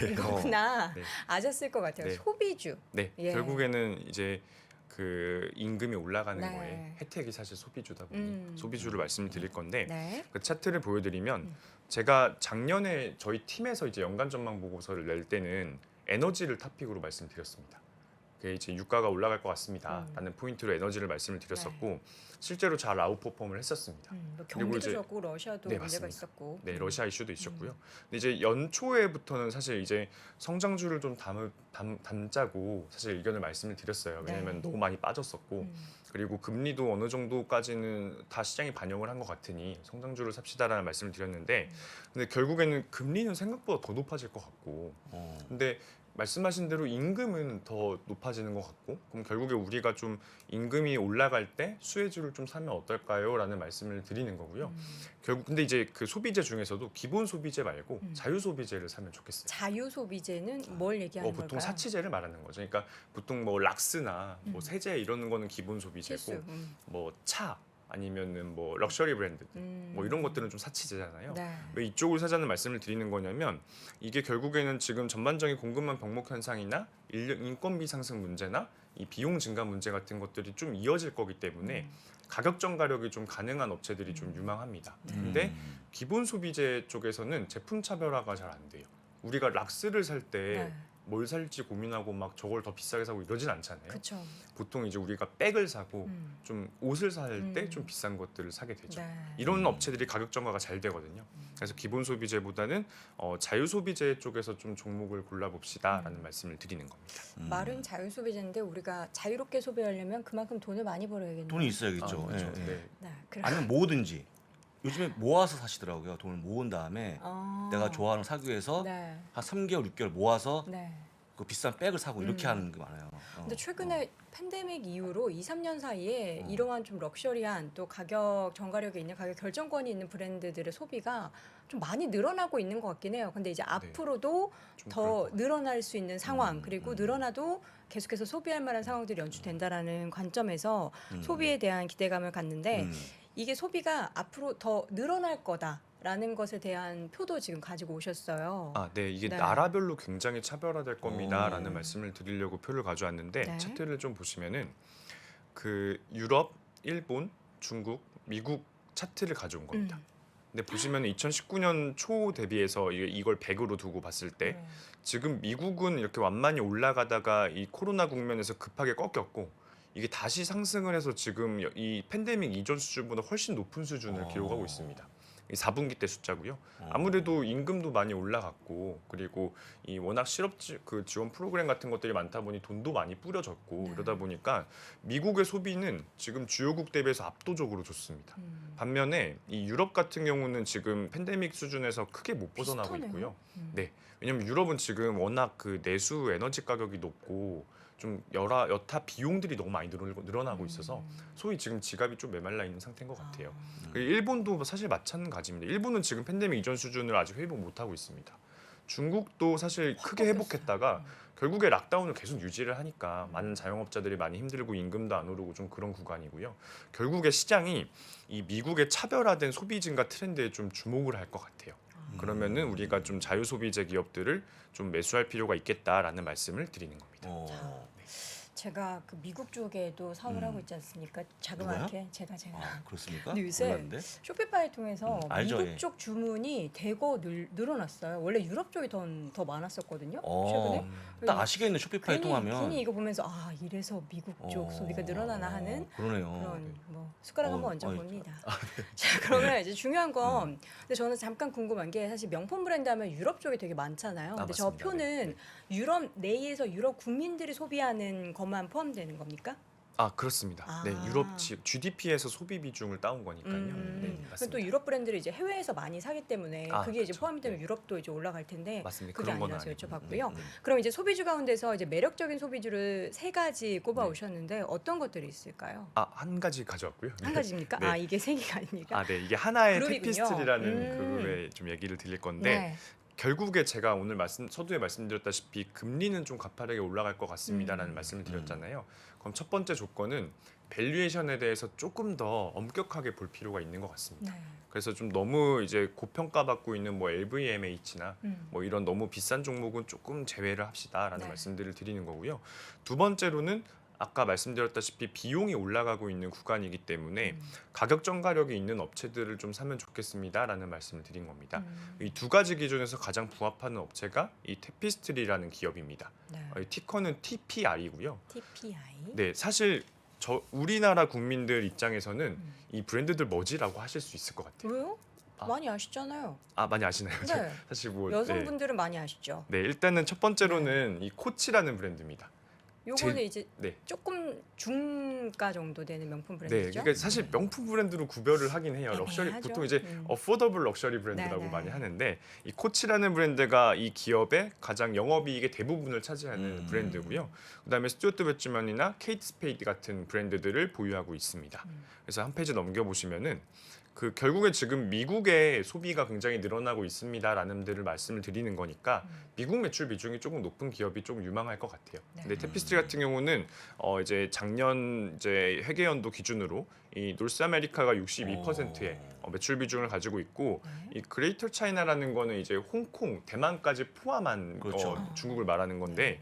네. 이거구나 네. 아셨을 것 같아요. 네. 소비주. 네, 예. 결국에는 이제 그 임금이 올라가는 네. 거에 혜택이 사실 소비주다 보니 소비주를 말씀을 드릴 건데 네. 그 차트를 보여드리면 제가 작년에 저희 팀에서 이제 연간 전망 보고서를 낼 때는 에너지를 탑픽으로 말씀드렸습니다. 그게 이제 유가가 올라갈 것 같습니다라는 포인트로 에너지를 말씀을 드렸었고 실제로 잘 아웃퍼폼을 했었습니다. 뭐 그리고 경기도 이제- 좋고 러시아도 네, 문제가 맞습니다. 있었고. 네, 러시아 이슈도 있었고요. 근데 이제 연초에부터는 사실 이제 성장주를 좀 담자고 사실 의견을 말씀을 드렸어요. 왜냐하면 네. 너무 많이 빠졌었고 그리고 금리도 어느 정도까지는 다 시장이 반영을 한 것 같으니 성장주를 삽시다라는 말씀을 드렸는데 근데 결국에는 금리는 생각보다 더 높아질 것 같고 근데 말씀하신 대로 임금은 더 높아지는 것 같고 그럼 결국에 우리가 좀 임금이 올라갈 때 수혜주를 좀 사면 어떨까요? 라는 말씀을 드리는 거고요. 결국 근데 이제 그 소비재 중에서도 기본 소비재 말고 자유 소비재를 사면 좋겠어요. 자유 소비재는 뭘 얘기하는 보통 걸까요? 사치재를 말하는 거죠. 그러니까 보통 뭐 락스나 뭐 세제 이런 거는 기본 소비재고 필수. 뭐 차 아니면은 뭐 럭셔리 브랜드 뭐 이런 것들은 좀 사치재잖아요. 네. 왜 이쪽을 사자는 말씀을 드리는 거냐면 이게 결국에는 지금 전반적인 공급망 병목 현상이나 인건비 상승 문제나 이 비용 증가 문제 같은 것들이 좀 이어질 거기 때문에 가격 전가력이 좀 가능한 업체들이 좀 유망합니다. 근데 기본 소비재 쪽에서는 제품 차별화가 잘 안 돼요. 우리가 락스를 살 때 뭘 살지 고민하고 막 저걸 더 비싸게 사고 이러진 않잖아요. 그렇죠. 보통 이제 우리가 백을 사고 좀 옷을 살 때 좀 비싼 것들을 사게 되죠. 네. 이런 업체들이 가격 전가가 잘 되거든요. 그래서 기본 소비재보다는 자유 소비재 쪽에서 좀 종목을 골라봅시다라는 말씀을 드리는 겁니다. 말은 자유 소비재인데 우리가 자유롭게 소비하려면 그만큼 돈을 많이 벌어야겠네요. 돈이 있어야겠죠. 그렇죠. 예, 예. 네. 네. 그럼 아니면 뭐든지 요즘에 모아서 사시더라고요. 돈을 모은 다음에 내가 좋아하는 거 사기 위해서 네. 한 3개월, 6개월 모아서 네. 그 비싼 백을 사고 이렇게 하는 게 많아요. 근데 최근에 팬데믹 이후로 2, 3년 사이에 이러한 좀 럭셔리한 또 가격 전가력이 있는 가격 결정권이 있는 브랜드들의 소비가 좀 많이 늘어나고 있는 것 같긴 해요. 근데 이제 앞으로도 좀 더 그럴 것 늘어날 수 있는 상황 그리고 늘어나도 계속해서 소비할 만한 상황들이 연출된다라는 관점에서 소비에 대한 기대감을 갖는데 이게 소비가 앞으로 더 늘어날 거다라는 것에 대한 표도 지금 가지고 오셨어요. 네, 이게 네. 나라별로 굉장히 차별화될 겁니다라는 오. 말씀을 드리려고 표를 가져왔는데 네. 차트를 좀 보시면은 그 유럽, 일본, 중국, 미국 차트를 가져온 겁니다. 근데 보시면 2019년 초 대비해서 이걸 100으로 두고 봤을 때 네. 지금 미국은 이렇게 완만히 올라가다가 이 코로나 국면에서 급하게 꺾였고 이게 다시 상승을 해서 지금 이 팬데믹 이전 수준보다 훨씬 높은 수준을 기록하고 있습니다. 이 4분기 때 숫자고요. 아무래도 임금도 많이 올라갔고 그리고 이 워낙 실업 그 지원 프로그램 같은 것들이 많다 보니 돈도 많이 뿌려졌고 이러다 보니까 미국의 소비는 지금 주요국 대비해서 압도적으로 좋습니다. 반면에 이 유럽 같은 경우는 지금 팬데믹 수준에서 크게 못 벗어나고 비슷하네요. 있고요. 네, 왜냐면 유럽은 지금 워낙 그 내수 에너지 가격이 높고 좀 여타 비용들이 너무 많이 늘어나고 있어서 소위 지금 지갑이 좀 메말라 있는 상태인 것 같아요. 그리고 일본도 사실 마찬가지입니다. 일본은 지금 팬데믹 이전 수준을 아직 회복 못하고 있습니다. 중국도 사실 크게 회복했다가 결국에 락다운을 계속 유지를 하니까 많은 자영업자들이 많이 힘들고 임금도 안 오르고 좀 그런 구간이고요. 결국에 시장이 이 미국의 차별화된 소비 증가 트렌드에 좀 주목을 할 것 같아요. 그러면은 우리가 좀 자유 소비재 기업들을 좀 매수할 필요가 있겠다라는 말씀을 드리는 겁니다. 제가 그 미국 쪽에도 사업을 하고 있지 않습니까? 자그맣게 제가 그렇습니까? 근데 요새 몰랐는데? 쇼피파이 통해서 알죠, 미국 예. 쪽 주문이 대거 늘어났어요. 원래 유럽 쪽이 더 많았었거든요. 최근에. 딱 아시겠네 쇼피파이 통하면. 괜히 이거 보면서 이래서 미국 쪽 소비가 늘어나나 하는 그러네요. 그런 뭐 숟가락 한번 얹어 어이, 봅니다. 자, 그러면 이제 중요한 건 근데 저는 잠깐 궁금한 게 사실 명품 브랜드 하면 유럽 쪽이 되게 많잖아요. 근데 저 맞습니다. 표는 네. 유럽 내에서 유럽 국민들이 소비하는 것만 포함되는 겁니까? 그렇습니다. 네, 유럽 GDP에서 소비 비중을 따온 거니까요. 네, 그럼 맞습니다. 또 유럽 브랜드를 이제 해외에서 많이 사기 때문에 그게 이제 그렇죠. 포함이 되면 네. 유럽도 이제 올라갈 텐데 맞습니다. 그게 그런 건 아니라서 아니고. 여쭤봤고요. 그럼 이제 소비주 가운데서 이제 매력적인 소비주를 3가지 꼽아 오셨는데 어떤 것들이 있을까요? 한 가지 가져왔고요. 한 가지입니까? 네. 이게 3개가 아닙니까? 네, 이게 하나의 그룹이군요. 테피스트리라는 그룹에 좀 얘기를 드릴 건데 네. 결국에 제가 오늘 서두에 말씀드렸다시피 금리는 좀 가파르게 올라갈 것 같습니다라는 말씀을 드렸잖아요. 그럼 첫 번째 조건은 밸류에이션에 대해서 조금 더 엄격하게 볼 필요가 있는 것 같습니다. 네. 그래서 좀 너무 이제 고평가받고 있는 뭐 LVMH나 음. 뭐 이런 너무 비싼 종목은 조금 제외를 합시다라는 네. 말씀들을 드리는 거고요. 두 번째로는 아까 말씀드렸다시피 비용이 올라가고 있는 구간이기 때문에 가격 전가력이 있는 업체들을 좀 사면 좋겠습니다라는 말씀을 드린 겁니다. 이 두 가지 기준에서 가장 부합하는 업체가 이 테피스트리라는 기업입니다. 네. 이 티커는 TPR이고요. TPI. 네, 사실 우리나라 국민들 입장에서는 이 브랜드들 뭐지라고 하실 수 있을 것 같아요. 왜요? 아. 많이 아시잖아요. 아, 많이 아시나요? 네. 사실 뭐 여성분들은 많이 아시죠. 네, 일단은 첫 번째로는 이 코치라는 브랜드입니다. 요거는 이제 네. 조금 중가 정도 되는 명품 네, 브랜드죠. 그러니까 사실 명품 브랜드로 구별을 하긴 해요. 럭셔리 애매하죠. 보통 이제 어포더블 럭셔리 브랜드라고 네네. 많이 하는데 이 코치라는 브랜드가 이 기업의 가장 영업이익의 대부분을 차지하는 브랜드고요. 그다음에 스튜어트 배츠만이나 케이트 스페이드 같은 브랜드들을 보유하고 있습니다. 그래서 한 페이지 넘겨 보시면은 그 결국에 지금 미국의 소비가 굉장히 늘어나고 있습니다라는 데를 말씀을 드리는 거니까 미국 매출 비중이 조금 높은 기업이 좀 유망할 것 같아요. 네. 근데 테피스트리 같은 경우는 이제 작년 이제 회계연도 기준으로 이 노스 아메리카가 62%의 매출 비중을 가지고 있고 이 그레이터 차이나라는 거는 이제 홍콩, 대만까지 포함한 그렇죠. 중국을 말하는 건데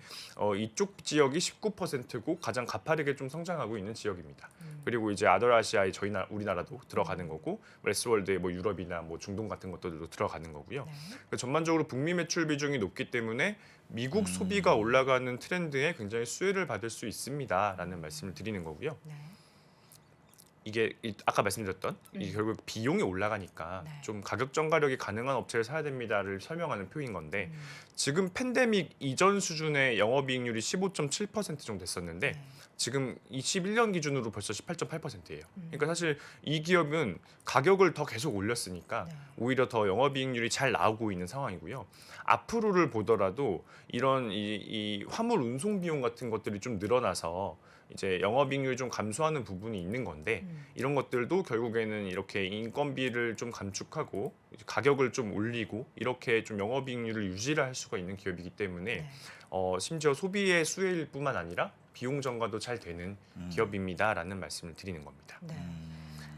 이쪽 지역이 19%고 가장 가파르게 좀 성장하고 있는 지역입니다. 그리고 이제 아더아시아의 우리나라도 들어가는 거고 레스월드의 뭐 유럽이나 뭐 중동 같은 것들도 들어가는 거고요. 그러니까 전반적으로 북미 매출 비중이 높기 때문에 미국 소비가 올라가는 트렌드에 굉장히 수혜를 받을 수 있습니다라는 말씀을 드리는 거고요. 네. 이게 아까 말씀드렸던 이게 결국 비용이 올라가니까 네. 좀 가격 전가력이 가능한 업체를 사야 됩니다를 설명하는 표인 건데 지금 팬데믹 이전 수준의 영업이익률이 15.7% 정도 됐었는데 지금 21년 기준으로 벌써 18.8%예요. 그러니까 사실 이 기업은 가격을 더 계속 올렸으니까 오히려 더 영업이익률이 잘 나오고 있는 상황이고요. 앞으로를 보더라도 이런 이 화물 운송 비용 같은 것들이 좀 늘어나서 이제 영업이익률이 좀 감소하는 부분이 있는 건데 이런 것들도 결국에는 이렇게 인건비를 좀 감축하고 가격을 좀 올리고 이렇게 좀 영업이익률을 유지를 할 수가 있는 기업이기 때문에 심지어 소비의 수혜일 뿐만 아니라 비용 전가도 잘 되는 기업입니다라는 말씀을 드리는 겁니다. 네.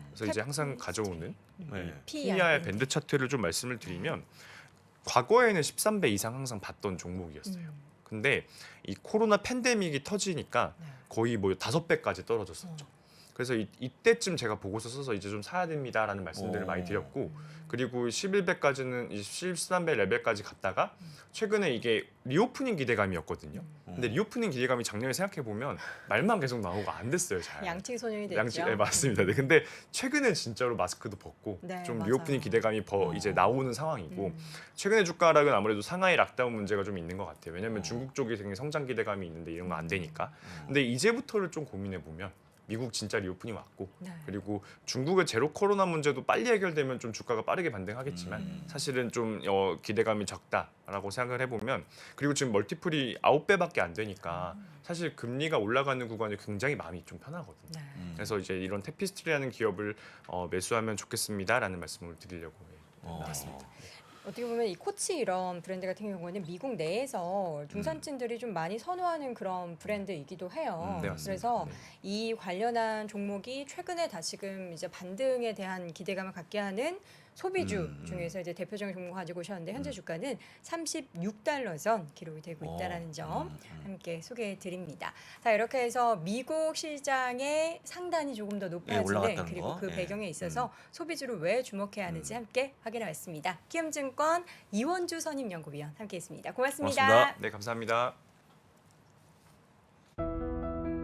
그래서 이제 항상 가져오는 네. PER 밴드 차트를 좀 말씀을 드리면 과거에는 13배 이상 항상 봤던 종목이었어요. 근데 이 코로나 팬데믹이 터지니까 거의 뭐 5배까지 떨어졌었죠. 그래서 이때쯤 제가 보고서 써서 이제 좀 사야 됩니다라는 말씀들을 많이 드렸고 그리고 11배까지는 13배 레벨까지 갔다가 최근에 이게 리오프닝 기대감이었거든요. 근데 리오프닝 기대감이 작년에 생각해 보면 말만 계속 나오고 안 됐어요, 잘. 양치 소년이 됐죠. 네, 맞습니다. 네, 근데 최근에 진짜로 마스크도 벗고 좀 맞아요. 리오프닝 기대감이 이제 나오는 상황이고 최근에 주가 하락은 아무래도 상하이 락다운 문제가 좀 있는 것 같아요. 왜냐하면 중국 쪽이 굉장히 성장 기대감이 있는데 이런 거 안 되니까. 근데 이제부터를 좀 고민해 보면 미국 진짜 리오프닝 왔고 그리고 중국의 제로 코로나 문제도 빨리 해결되면 좀 주가가 빠르게 반등하겠지만 사실은 좀 기대감이 적다라고 생각을 해보면 그리고 지금 멀티플이 9배밖에 안 되니까 사실 금리가 올라가는 구간이 굉장히 마음이 좀 편하거든요. 그래서 이제 이런 테피스트리라는 기업을 매수하면 좋겠습니다라는 말씀을 드리려고 나왔습니다. 어떻게 보면 이 코치 이런 브랜드 같은 경우는 미국 내에서 중산층들이 좀 많이 선호하는 그런 브랜드이기도 해요. 네, 맞습니다. 그래서 네. 이 관련한 종목이 최근에 다시금 이제 반등에 대한 기대감을 갖게 하는 소비주 중에서 이제 대표적인 종목 가지고 오셨는데 현재 주가는 36달러 선 기록이 되고 있다라는 점 함께 소개해 드립니다. 자, 이렇게 해서 미국 시장의 상단이 조금 더 높아지는 올라갔다는 그리고 거. 그 예. 배경에 있어서 소비주를 왜 주목해야 하는지 함께 확인해봤습니다. 키움증권 이원주 선임연구위원 함께했습니다. 고맙습니다. 고맙습니다. 네, 감사합니다.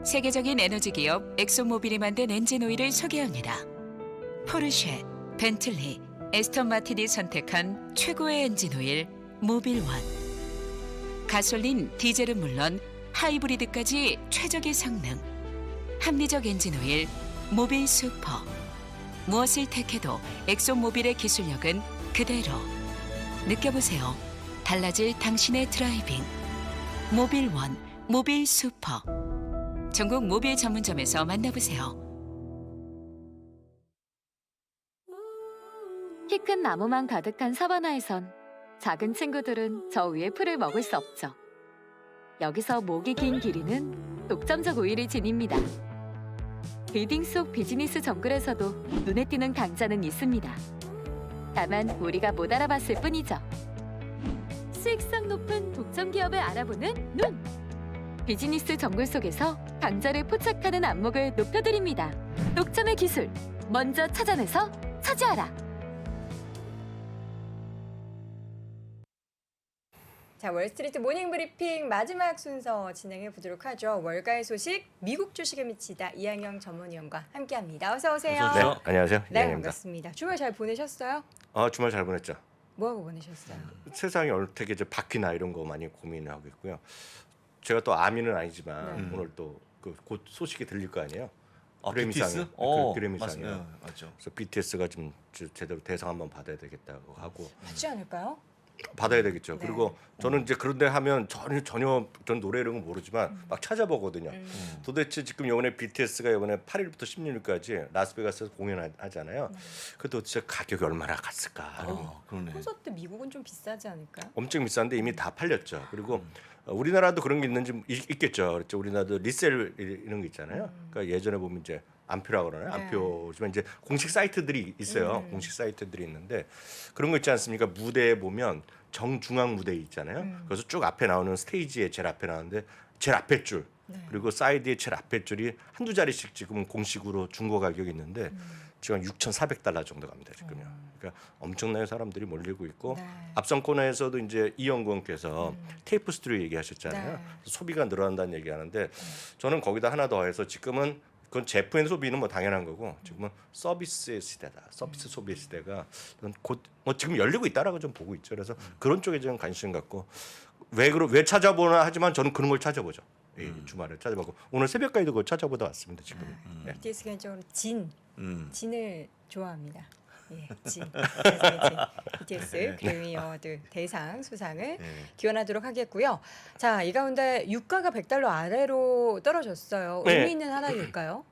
세계적인 에너지 기업 엑소모빌이 만든 엔진 오일을 소개합니다. 포르쉐, 벤틀리, 에스턴 마틴이 선택한 최고의 엔진 오일 모빌 원. 가솔린, 디젤은 물론 하이브리드까지 최적의 성능. 합리적 엔진 오일 모빌 슈퍼. 무엇을 택해도 엑소모빌의 기술력은 그대로. 느껴보세요. 달라질 당신의 드라이빙. 모빌 원, 모빌 슈퍼. 전국 모빌 전문점에서 만나보세요. 키 큰 나무만 가득한 사바나에선 작은 친구들은 저 위에 풀을 먹을 수 없죠. 여기서 목이 긴 기린은 독점적 우위를 지닙니다. 빌딩 속 비즈니스 정글에서도 눈에 띄는 강자는 있습니다. 다만 우리가 못 알아봤을 뿐이죠. 수익성 높은 독점 기업을 알아보는 눈! 비즈니스 정글 속에서 강자를 포착하는 안목을 높여드립니다. 독점의 기술, 먼저 찾아내서 차지하라. 자, 월스트리트 모닝 브리핑 마지막 순서 진행해 보도록 하죠. 월가의 소식, 미국 주식에 미치다 이항영 전문위원과 함께합니다. 어서 오세요. 어서 오세요. 네, 안녕하세요. 네, 이양입니다. 반갑습니다. 주말 잘 보내셨어요? 주말 잘 보냈죠. 뭐 하고 보내셨어요? 세상이 어떻게 이제 바퀴나 이런 거 많이 고민하고 있고요. 제가 또 아미는 아니지만 오늘 또 곧 소식이 들릴 거 아니에요. 그래미상이요. 그래미상이요. 맞아요. 맞죠. 그래서 BTS가 좀 제대로 대상 한번 받아야 되겠다고 하고 맞지 않을까요? 받아야 되겠죠. 네. 그리고 저는 이제 그런데 하면 전혀 전 노래 이런 거 모르지만 막 찾아보거든요. 도대체 지금 이번에 BTS가 이번에 8일부터 16일까지 라스베가스에서 공연하잖아요. 그 도대체 가격이 얼마나 갔을까? 그러네. 콘서트 미국은 좀 비싸지 않을까요? 엄청 비싼데 이미 다 팔렸죠. 그리고 우리나라도 그런 게 있는지 있겠죠. 그렇죠. 우리나라도 리셀 이런 거 있잖아요. 그러니까 예전에 보면 이제 안표라고 그러나요? 네. 안표지만 이제 공식 사이트들이 있어요. 공식 사이트들이 있는데 그런 거 있지 않습니까? 무대에 보면 정중앙 무대 있잖아요. 그래서 쭉 앞에 나오는 스테이지에 제일 앞에 나오는데 제일 앞에 줄 네. 그리고 사이드에 제일 앞에 줄이 한두 자리씩 지금 공식으로 중고 가격이 있는데 지금 $6,400 정도 갑니다 지금요. 그러니까 엄청나게 사람들이 몰리고 있고 네. 앞선 코너에서도 이제 이영권께서 테이프 스튜디오 얘기하셨잖아요. 네. 소비가 늘어난다는 얘기하는데 저는 거기다 하나 더 해서 지금은 그건 제품의 소비는 뭐 당연한 거고 지금은 서비스의 시대다. 서비스 소비의 시대가 곧 뭐 지금 열리고 있다라고 좀 보고 있죠. 그래서 그런 쪽에 좀 관심 갖고 왜 찾아보나 하지만 저는 그런 걸 찾아보죠. 이 주말에 찾아보고 오늘 새벽까지도 그걸 찾아보다 왔습니다. 지금. 네. BTS 개인적으로 진을 좋아합니다. 예, 진. BTS 그래미 어워드 대상 수상을 기원하도록 하겠고요. 자, 이 가운데 유가가 $100 아래로 떨어졌어요. 네. 의미 있는 하락일까요?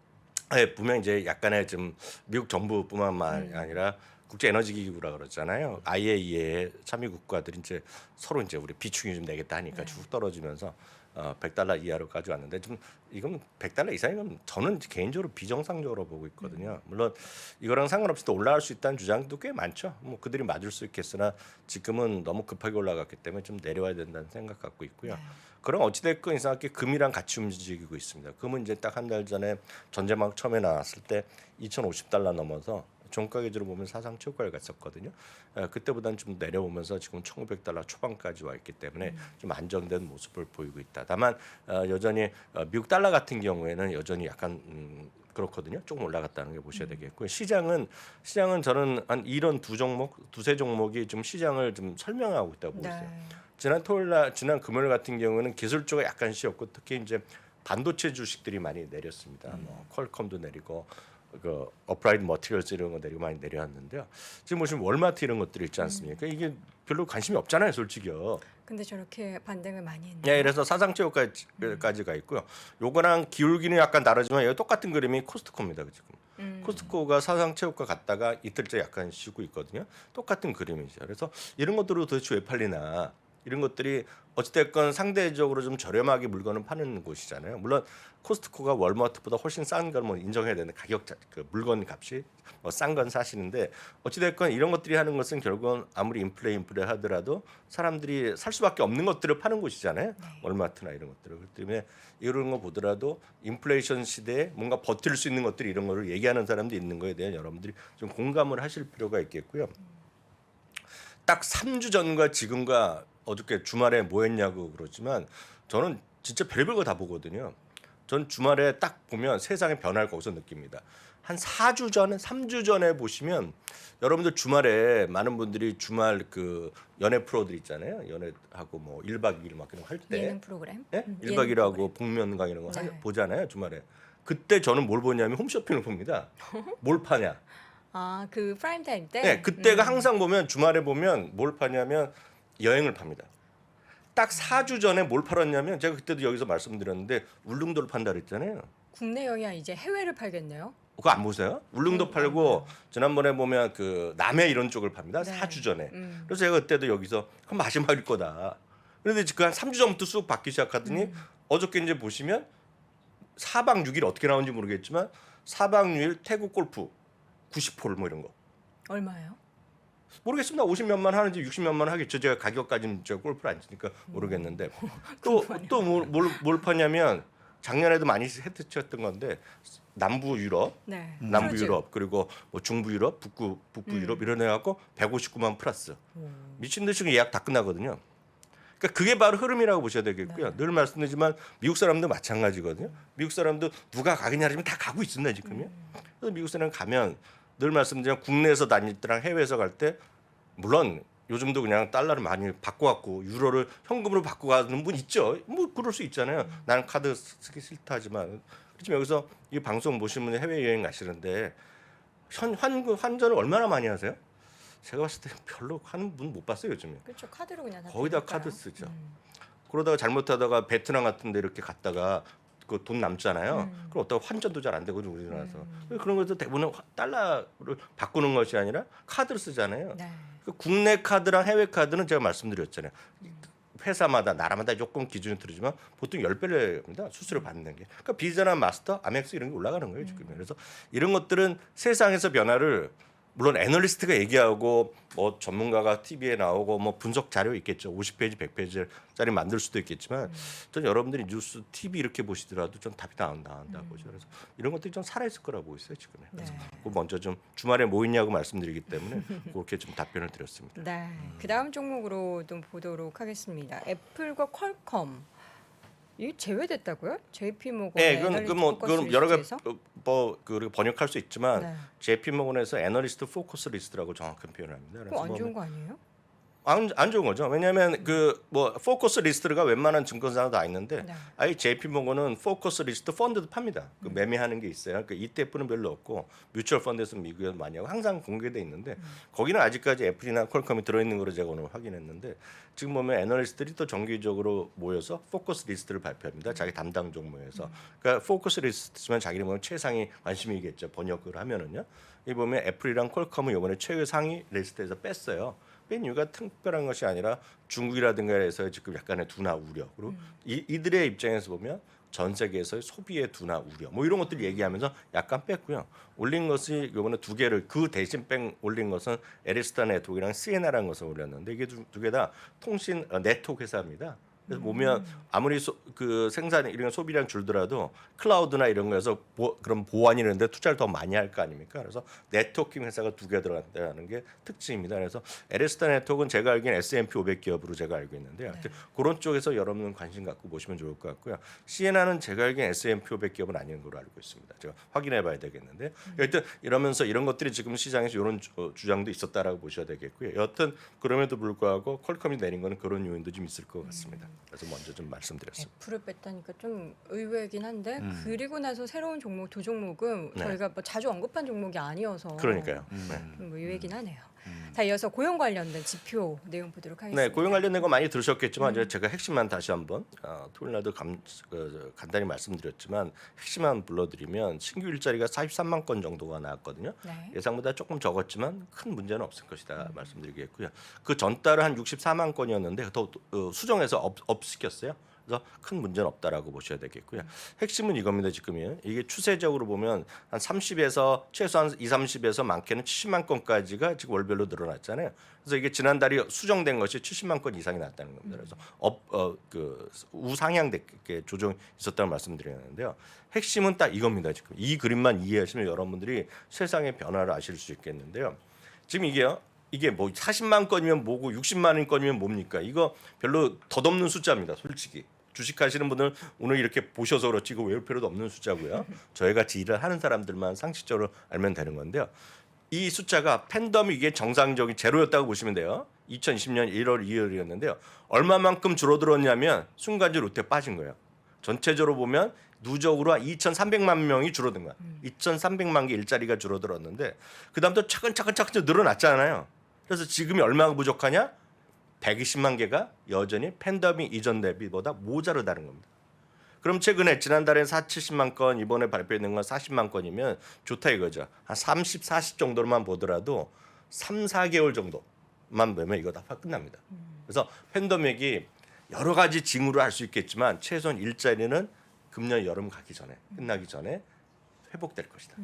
네, 분명 이제 약간의 좀 미국 정부뿐만 아니라 국제 에너지 기구라 그러잖아요. IAEA 참여 국가들이 이제 서로 이제 우리 비축이 좀 내겠다 하니까 쭉 떨어지면서 $100 이하로 가져왔는데 좀 이건 $100 이상이면 저는 개인적으로 비정상적으로 보고 있거든요. 물론 이거랑 상관없이 또 올라갈 수 있다는 주장도 꽤 많죠. 뭐 그들이 맞을 수 있겠으나 지금은 너무 급하게 올라갔기 때문에 좀 내려와야 된다는 생각 갖고 있고요. 그럼 어찌됐건 이상하게 금이랑 같이 움직이고 있습니다. 금은 이제 딱 한 달 전에 전제막 처음에 나왔을 때 $2,050 넘어서 종가 기준으로 보면 사상 최고가를 갔었거든요. 그때보다는 좀 내려오면서 지금 $1,500 초반까지 와 있기 때문에 좀 안정된 모습을 보이고 있다. 다만 여전히 미국 달러 같은 경우에는 여전히 약간 그렇거든요. 조금 올라갔다는 게 보셔야 되겠고요. 시장은 저는 한 이런 두세 종목이 좀 시장을 좀 설명하고 있다고 보고 있어요. 지난 금요일 같은 경우는 기술주가 약간 쉬었고 특히 이제 반도체 주식들이 많이 내렸습니다. 뭐 퀄컴도 내리고 그 어프라이드 머티리얼스 이런 거 내리고 많이 내려왔는데요. 지금 보시면 월마트 이런 것들이 있지 않습니까? 이게 별로 관심이 없잖아요, 솔직히요. 근데 저렇게 반등을 많이 했네요. 네, 그래서 사상 최고까지 가 있고요. 요거랑 기울기는 약간 다르지만 여기 똑같은 그림이 코스트코입니다, 지금. 코스트코가 사상 최고가 갔다가 이틀째 약간 쉬고 있거든요. 똑같은 그림이죠. 그래서 이런 것들로 도대체 왜 팔리나? 이런 것들이 어찌됐건 상대적으로 좀 저렴하게 물건을 파는 곳이잖아요. 물론 코스트코가 월마트보다 훨씬 싼 걸 뭐 인정해야 되는데 그 물건 값이 뭐 싼 건 사실인데 어찌됐건 이런 것들이 하는 것은 결국은 아무리 인플레 하더라도 사람들이 살 수밖에 없는 것들을 파는 곳이잖아요. 월마트나 이런 것들을. 그렇기 때문에 이런 거 보더라도 인플레이션 시대에 뭔가 버틸 수 있는 것들이 이런 거를 얘기하는 사람도 있는 거에 대한 여러분들이 좀 공감을 하실 필요가 있겠고요. 딱 3주 전과 지금과 어저께 주말에 뭐 했냐고 그러지만 저는 진짜 별별 거 다 보거든요. 전 주말에 딱 보면 세상의 변화를 거기서 느낍니다. 한 4주 전에 3주 전에 보시면 여러분들 주말에 많은 분들이 주말 그 연애 프로들 있잖아요. 연애하고 뭐 1박 2일 막 그런 거 할 때 예능 프로그램. 네? 예능 1박 2일 하고 프로그램. 복면가 이런 거 네. 보잖아요. 주말에. 그때 저는 뭘 보냐면 홈쇼핑을 봅니다. 뭘 파냐. 아, 그 프라임 타임 때. 네, 그때가 항상 보면 주말에 보면 뭘 파냐면 여행을 팝니다. 딱 4주 전에 뭘 팔았냐면 제가 그때도 여기서 말씀드렸는데 울릉도를 판다 그랬잖아요. 국내 여행 이제 해외를 팔겠네요. 그거 안 보세요? 울릉도 팔고 지난번에 보면 그 남해 이런 쪽을 팝니다. 네. 4주 전에. 그래서 제가 그때도 여기서 그럼 마지막일 거다. 그런데 지금 한 3주 전부터 쑥 받기 시작하더니 어저께 이제 보시면 4박 6일 어떻게 나오는지 모르겠지만 4박 6일 태국 골프 90홀 뭐 이런 거. 얼마예요? 모르겠습니다. 50몇만 하는지 60몇만 하겠죠. 제가 가격까지는 제가 골프를 안 치니까 모르겠는데 또 뭘 파냐면 작년에도 많이 헤드쳤던 건데 남부 유럽, 네. 남부 크루즈. 유럽 그리고 뭐 중부 유럽, 북부 유럽 이런 애 갖고 159만 플러스. 미친 듯이 예약 다 끝나거든요. 그러니까 그게 바로 흐름이라고 보셔야 되겠고요. 늘 말씀드리지만 미국 사람도 마찬가지거든요. 미국 사람도 누가 가겠냐 하면 다 가고 있습니다 지금요. 그래서 미국 사람 가면 늘 말씀드리면 국내에서 다닐 때랑 해외에서 갈 때 물론 요즘도 그냥 달러를 많이 바꿔갖고 유로를 현금으로 바꿔 가는 분 있죠. 뭐 그럴 수 있잖아요. 나는 카드 쓰기 싫다 하지만 그렇지만 여기서 이 방송 보시면 해외 여행 가시는데 환전을 얼마나 많이 하세요? 제가 봤을 때 별로 하는 분 못 봤어요 요즘에. 그렇죠. 카드로 그냥 다 거의 다 되니까요. 카드 쓰죠. 그러다가 잘못하다가 베트남 같은 데 이렇게 갔다가 그 돈 남잖아요. 그럼 어떤 환전도 잘 안 되거든요 우리나라에서. 그런 것도 대부분 달러를 바꾸는 것이 아니라 카드를 쓰잖아요. 네. 그 국내 카드랑 해외 카드는 제가 말씀드렸잖아요. 회사마다 나라마다 조금 기준이 다르지만 보통 10배입니다. 수수료 받는 게. 그러니까 비자나 마스터, 아멕스 이런 게 올라가는 거예요 지금. 그래서 이런 것들은 세상에서 변화를 물론 애널리스트가 얘기하고 뭐 전문가가 TV에 나오고 뭐 분석 자료 있겠죠. 50페이지, 100페이지짜리 만들 수도 있겠지만 전 여러분들이 뉴스, TV 이렇게 보시더라도 좀 답이 나온다고 보죠. 그래서 이런 것들이 좀 살아있을 거라고 보고 있어요 지금. 그래서 그거 먼저 좀 주말에 뭐 있냐고 말씀드리기 때문에 그렇게 좀 답변을 드렸습니다. 네. 그다음 종목으로 좀 보도록 하겠습니다. 애플과 퀄컴. 이 제외됐다고요? JP 모건. 네, 그건 여러 가지 그 번역할 수 있지만 네. JP 모건에서 애널리스트 포커스 리스트라고 정확한 표현을 합니다. 그거 안 좋은 거 아니에요? 안 좋은 거죠. 왜냐하면 그 뭐 포커스 리스트가 웬만한 증권사도 다 있는데 네. 아예 JP 모건은 포커스 리스트 펀드도 팝니다. 그 매매하는 게 있어요. 그 ETF는 별로 없고 뮤추얼 펀드에서 미국에서 많이 하고 항상 공개돼 있는데 거기는 아직까지 애플이나 퀄컴이 들어있는 거로 제가 오늘 확인했는데 지금 보면 애널리스트들이 또 정기적으로 모여서 포커스 리스트를 발표합니다. 자기 담당 종목에서. 그러니까 포커스 리스트지만 자기는 보면 최상위 관심이겠죠. 번역을 하면은요. 이 보면 애플이랑 퀄컴은 이번에 최상위 리스트에서 뺐어요. 뺀 이유가 특별한 것이 아니라 중국이라든가 해서 지금 약간의 둔화 우려 그리고 이들의 입장에서 보면 전 세계에서의 소비의 둔화 우려 뭐 이런 것들 얘기하면서 약간 뺐고요. 올린 것이 이번에 두 개를 그 대신 올린 것은 에리스타 네트워크랑 시에나라는 것을 올렸는데 이게 두 개 다 통신 네트워크 회사입니다. 그래서 보면 아무리 그 생산 이런 소비량 줄더라도 클라우드나 이런 거에서 그런 보안 이런 데 투자를 더 많이 할 거 아닙니까? 그래서 네트워킹 회사가 두 개 들어간다는 게 특징입니다. 그래서 에레스타 네트워크는 제가 알기엔 S&P 500 기업으로 제가 알고 있는데요. 그런 쪽에서 여러분은 관심 갖고 보시면 좋을 것 같고요. 시에나는 제가 알기엔 S&P 500 기업은 아닌 걸로 알고 있습니다. 제가 확인해 봐야 되겠는데 여튼 이러면서 이런 것들이 지금 시장에서 이런 주장도 있었다라고 보셔야 되겠고요. 여튼 그럼에도 불구하고 퀄컴이 내린 거는 그런 요인도 좀 있을 것 같습니다. 그래서 먼저 좀 말씀드렸습니다. 애플을 뺐다니까 좀 의외긴 한데 그리고 나서 새로운 종목 두 종목은 네. 저희가 뭐 자주 언급한 종목이 아니어서 그러니까요. 좀 의외긴 하네요. 자, 이어서 고용 관련된 지표 내용 보도록 하겠습니다. 네, 고용 관련된 거 많이 들으셨겠지만 이제 제가 핵심만 다시 한번 토요일 날도 간단히 말씀드렸지만 핵심만 불러드리면 신규 일자리가 43만 건 정도가 나왔거든요. 네. 예상보다 조금 적었지만 큰 문제는 없을 것이다 말씀드리겠고요. 그 전달은 한 64만 건이었는데 더 수정해서 업시켰어요. 그래서 큰 문제는 없다라고 보셔야 되겠고요. 핵심은 이겁니다. 지금이요. 이게 추세적으로 보면 한 30에서 최소한 30에서 많게는 70만 건까지가 지금 월별로 늘어났잖아요. 그래서 이게 지난달이 수정된 것이 70만 건 이상이 났다는 겁니다. 그래서 그 우상향되게 조정이 있었다고 말씀드렸는데요. 핵심은 딱 이겁니다. 지금 이 그림만 이해하시면 여러분들이 세상의 변화를 아실 수 있겠는데요. 지금 이게 뭐 40만 건이면 뭐고 60만 건이면 뭡니까? 이거 별로 덧없는 숫자입니다. 솔직히. 주식하시는 분들 오늘 이렇게 보셔서 그렇지 이거 외울 필요도 없는 숫자고요. 저희같이 일을 하는 사람들만 상식적으로 알면 되는 건데요. 이 숫자가 팬데믹의 정상적인 제로였다고 보시면 돼요. 2020년 1월 2일이었는데요. 얼마만큼 줄어들었냐면 순간적으로 롯데 빠진 거예요. 전체적으로 보면 누적으로 2,300만 명이 줄어든 거야. 2,300만 개 일자리가 줄어들었는데 그다음부터 차근차근 늘어났잖아요. 그래서 지금이 얼마가 부족하냐? 120만 개가 여전히 팬데믹 이전 대비보다 모자르다는 겁니다. 그럼 최근에 지난달에 70만 건 이번에 발표된 건 40만 건이면 좋다 이거죠. 한 30, 40 정도로만 보더라도 3, 4개월 정도만 보면 이거 다 끝납니다. 그래서 팬데믹이 여러 가지 징후를 알 수 있겠지만 최소한 일자리는 금년 여름 가기 전에 끝나기 전에 회복될 것이다.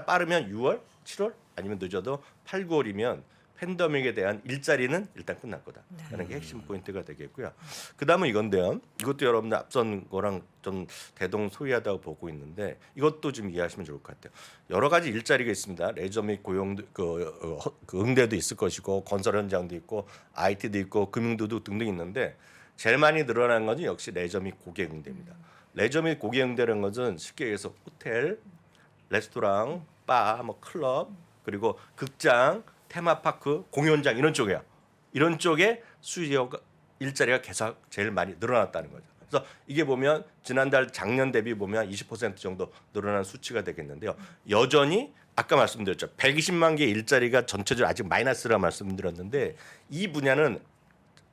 빠르면 6월, 7월 아니면 늦어도 8, 9월이면 팬데믹에 대한 일자리는 일단 끝날 거다라는 게 핵심 포인트가 되겠고요. 그다음은 이건데요. 이것도 여러분들 앞선 거랑 좀 대동소이하다고 보고 있는데 이것도 좀 이해하시면 좋을 것 같아요. 여러 가지 일자리가 있습니다. 레저 및 고용 그 응대도 있을 것이고 건설 현장도 있고 IT도 있고 금융도 등등 있는데 제일 많이 늘어나는 것은 역시 레저 및 고객 응대입니다. 레저 및 고객 응대라는 것은 쉽게 얘기해서 호텔, 레스토랑, 바, 뭐 클럽, 그리고 극장, 테마파크, 공연장 이런 쪽이야. 이런 쪽에 수요가 일자리가 계속 제일 많이 늘어났다는 거죠. 그래서 이게 보면 지난달 작년 대비 보면 20% 정도 늘어난 수치가 되겠는데요. 여전히 아까 말씀드렸죠. 120만 개의 일자리가 전체적으로 아직 마이너스라 말씀드렸는데 이 분야는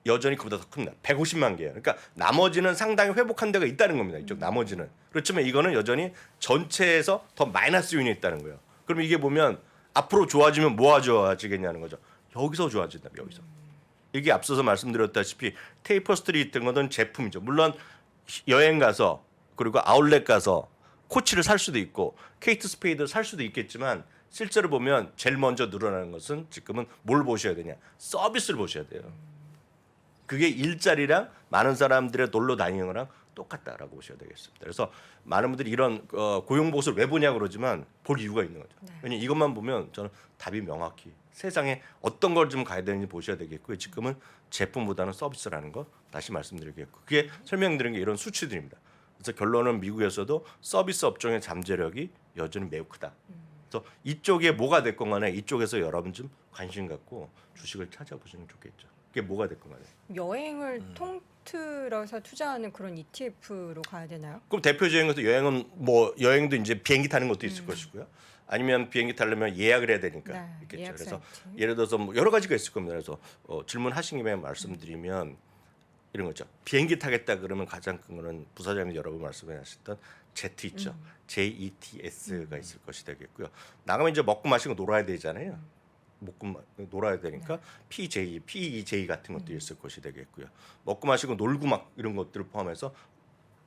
여전히 그보다 더 큽니다. 150만 개예요. 그러니까 나머지는 상당히 회복한 데가 있다는 겁니다. 이쪽 나머지는. 그렇지만 이거는 여전히 전체에서 더 마이너스 요인이 있다는 거예요. 그럼 이게 보면 앞으로 좋아지면 뭐가 좋아지겠냐는 거죠. 여기서 좋아진다. 여기서. 이게 앞서서 말씀드렸다시피 테이퍼 스트리트 같은 것은 제품이죠. 물론 여행 가서 그리고 아울렛 가서 코치를 살 수도 있고 케이트 스페이드 살 수도 있겠지만 실제로 보면 제일 먼저 늘어나는 것은 지금은 뭘 보셔야 되냐. 서비스를 보셔야 돼요. 그게 일자리랑 많은 사람들의 놀러 다니는 거랑 똑같다라고 보셔야 되겠습니다. 그래서 많은 분들이 이런 고용 보고서를 왜 보냐고 그러지만 볼 이유가 있는 거죠. 왜냐면 이것만 보면 저는 답이 명확히 세상에 어떤 걸 좀 가야 되는지 보셔야 되겠고요. 지금은 제품보다는 서비스라는 거 다시 말씀드리겠고 그게 설명드린 게 이런 수치들입니다. 그래서 결론은 미국에서도 서비스 업종의 잠재력이 여전히 매우 크다. 그래서 이쪽에 뭐가 됐건 간에 이쪽에서 여러분 좀 관심 갖고 주식을 찾아보시면 좋겠죠. 그게 뭐가 됐건 간에. 여행을 통틀어서 투자하는 그런 ETF로 가야 되나요? 그럼 대표적인 것도 여행은 뭐 여행도 이제 비행기 타는 것도 있을 것이고요. 아니면 비행기 타려면 예약을 해야 되니까 네, 있겠죠. 예약 그래서 사이트. 예를 들어서 뭐 여러 가지가 있을 겁니다. 그래서 질문하신 김에 말씀드리면 이런 거죠. 비행기 타겠다 그러면 가장 큰 거는 부사장님 여러 번 말씀하셨던 제트 있죠. JETS가 있을 것이 되겠고요. 나가면 이제 먹고 마시고 놀아야 되잖아요. 먹고 놀아야 되니까 PEJ 같은 것도 있을 것이 되겠고요. 먹고 마시고 놀고 막 이런 것들을 포함해서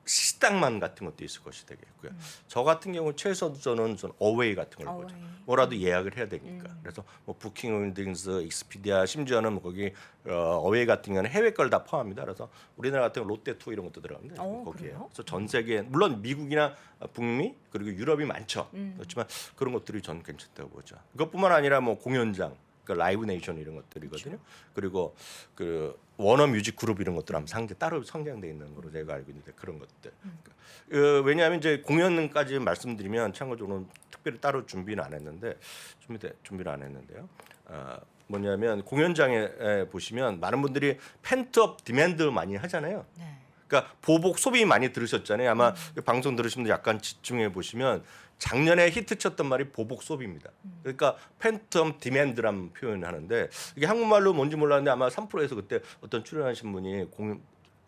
식당만 같은 것도 있을 것이 되겠고요. 저 같은 경우 최소도 저는 어웨이 같은 걸 보죠. 뭐라도 예약을 해야 되니까. 그래서 뭐 부킹홀딩스, 익스피디아, 심지어는 뭐 거기 어웨이 같은 경우는 해외 걸 다 포함합니다. 그래서 우리나라 같은 경우 롯데 투어 이런 것도 들어갑니다. 거기에. 그래요? 그래서 전 세계 물론 미국이나 북미 그리고 유럽이 많죠. 그렇지만 그런 것들이 저는 괜찮다고 보죠. 그것뿐만 아니라 뭐 공연장, 그러니까 라이브 네이션 이런 것들이거든요. 그리고 그 워너 뮤직 그룹 이런 것들 하면 상대 따로 성장돼 있는 거로 제가 알고 있는데 그런 것들. 왜냐하면 이제 공연까지 말씀드리면 참고적으로 특별히 따로 준비는 안 했는데 준비를 안 했는데요. 뭐냐면 공연장에 보시면 많은 분들이 펜트업 디맨드 많이 하잖아요. 네. 그러니까 보복 소비 많이 들으셨잖아요. 아마 방송 들으신 분들 약간 집중해 보시면 작년에 히트쳤던 말이 보복 소비입니다. 그러니까 팬텀 디맨드라는 표현을 하는데 이게 한국말로 뭔지 몰랐는데 아마 3프로에서 그때 어떤 출연하신 분이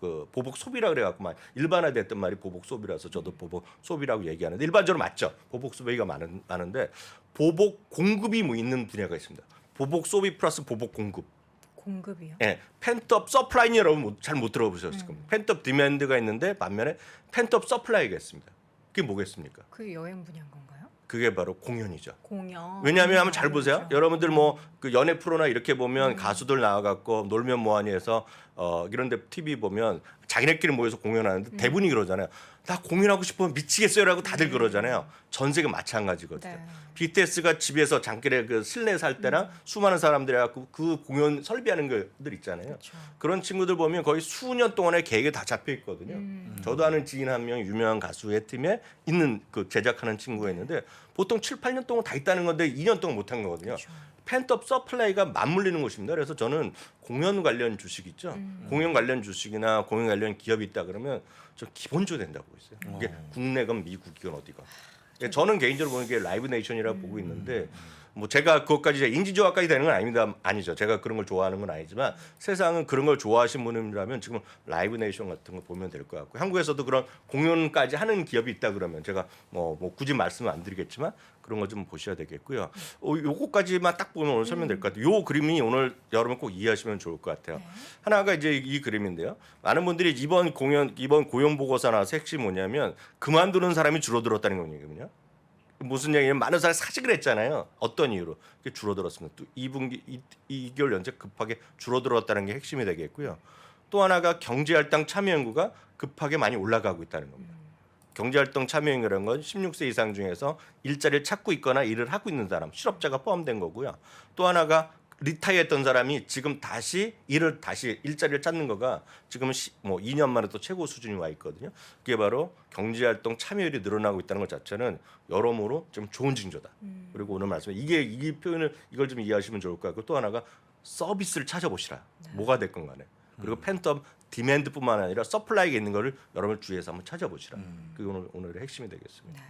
그 보복 소비라 그래갖고 막 일반화됐던 말이 보복 소비라서 저도 보복 소비라고 얘기하는데 일반적으로 맞죠. 보복 소비가 많은데 보복 공급이 뭐 있는 분야가 있습니다. 보복 소비 플러스 보복 공급. 공급이요? 예, 펜트업 서플라이는 여러분 잘 못 들어보셨을 겁니다. 펜트업 디맨드가 있는데 반면에 펜트업 서플라이가 있습니다. 그게 뭐겠습니까? 그 여행 분야인 건가요? 그게 바로 공연이죠. 공연. 왜냐하면 한번 잘 보세요. 그렇죠. 여러분들 뭐 그 연애 프로나 이렇게 보면 가수들 나와갖고 놀면 뭐하니 해서 이런데 TV 보면 자기네끼리 모여서 공연하는데 대부분이 그러잖아요. 나 공연하고 싶으면 미치겠어요라고 다들 그러잖아요. 전 세계 마찬가지거든요. 네. BTS가 집에서 장길에 그 실내 살 때랑 수많은 사람들이 갖고 그 공연 설비하는 것들 있잖아요. 그렇죠. 그런 친구들 보면 거의 수년 동안의 계획이 다 잡혀 있거든요. 저도 아는 지인 한 명 유명한 가수의 팀에 있는 그 제작하는 친구가 있는데 보통 7, 8년 동안 다 있다는 건데 2년 동안 못 한 거거든요. 그렇죠. 펜트업 서플라이가 맞물리는 곳입니다. 그래서 저는 공연 관련 주식 있죠. 공연 관련 주식이나 공연 관련 기업이 있다 그러면 저 기본적으로 된다고 있어요. 이게 국내건 미국이건 어디건. 저는 개인적으로 보는 게 라이브 네이션이라고 보고 있는데 뭐 제가 그것까지 인지조화까지 되는 건 아닙니다. 아니죠. 제가 그런 걸 좋아하는 건 아니지만 세상은 그런 걸 좋아하시는 분이라면 지금 라이브 네이션 같은 거 보면 될 것 같고 한국에서도 그런 공연까지 하는 기업이 있다 그러면 제가 뭐 굳이 말씀을 안 드리겠지만 그런 거 좀 보셔야 되겠고요. 요거까지만 딱 보면 오늘 설명될 것 같아요. 요 그림이 오늘 여러분 꼭 이해하시면 좋을 것 같아요. 하나가 이제 이 그림인데요. 많은 분들이 이번 고용 보고서 나와서 핵심이 뭐냐면 그만두는 사람이 줄어들었다는 거거든요. 무슨 얘기냐면 많은 사람이 사직을 했잖아요. 어떤 이유로? 그게 줄어들었습니다. 또 2분기 2개월 연속 급하게 줄어들었다는 게 핵심이 되겠고요. 또 하나가 경제할당 참여 인구가 급하게 많이 올라가고 있다는 겁니다. 경제활동 참여 인구라는 건 16세 이상 중에서 일자리를 찾고 있거나 일을 하고 있는 사람, 실업자가 포함된 거고요. 또 하나가 리타이어했던 사람이 지금 다시 일자리를 찾는 거가 지금은 뭐 2년 만에 또 최고 수준이 와 있거든요. 그게 바로 경제활동 참여율이 늘어나고 있다는 것 자체는 여러모로 좀 좋은 징조다. 그리고 오늘 말씀 이 표현을 이걸 좀 이해하시면 좋을 것 같고 또 하나가 서비스를 찾아보시라. 뭐가 됐건 간에. 그리고 팬텀 디맨드뿐만 아니라 서플라이가 있는 거를 여러분 주위에서 한번 찾아보시라. 그게 오늘의 핵심이 되겠습니다.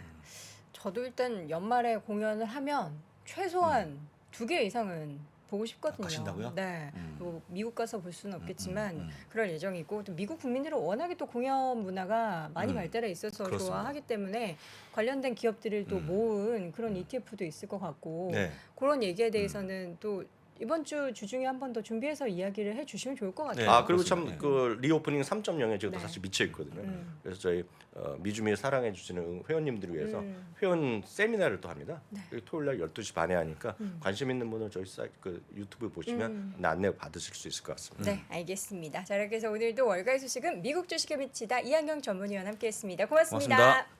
저도 일단 연말에 공연을 하면 최소한 2개 이상은 보고 싶거든요. 가신다고요? 네. 뭐 미국 가서 볼 수는 없겠지만 그럴 예정이고 또 미국 국민들은 워낙에 또 공연 문화가 많이 발달해 있어서 그렇습니다. 좋아하기 때문에 관련된 기업들을 또 모은 그런 ETF도 있을 것 같고 네. 그런 얘기에 대해서는 또 이번 주 주중에 한 번 더 준비해서 이야기를 해주시면 좋을 것 같아요. 네. 아 그리고 그렇습니다. 참 그 리오프닝 3.0에 지금 네. 사실 미쳐 있거든요. 그래서 저희 미주미 사랑해 주시는 회원님들을 위해서 회원 세미나를 또 합니다. 토요일 날 12시 반에 하니까 관심 있는 분은 저희 사이트 그 유튜브 보시면 안내 받으실 수 있을 것 같습니다. 네, 알겠습니다. 자, 이렇게 해서 오늘도 월가의 소식은 미국 주식에 미치다 이한경 전문위원 함께했습니다. 고맙습니다. 고맙습니다.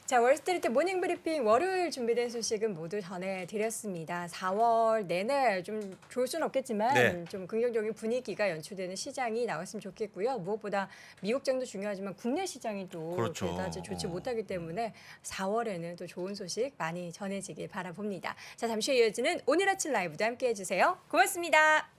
자, 월스트리트 모닝 브리핑 월요일 준비된 소식은 모두 전해드렸습니다. 4월 내내 좀 좋을 수는 없겠지만 네. 좀 긍정적인 분위기가 연출되는 시장이 나왔으면 좋겠고요. 무엇보다 미국장도 중요하지만 국내 시장이 또 그렇죠. 그다지 좋지 못하기 때문에 4월에는 또 좋은 소식 많이 전해지길 바라봅니다. 자, 잠시 후에 이어지는 오늘 아침 라이브도 함께해 주세요. 고맙습니다.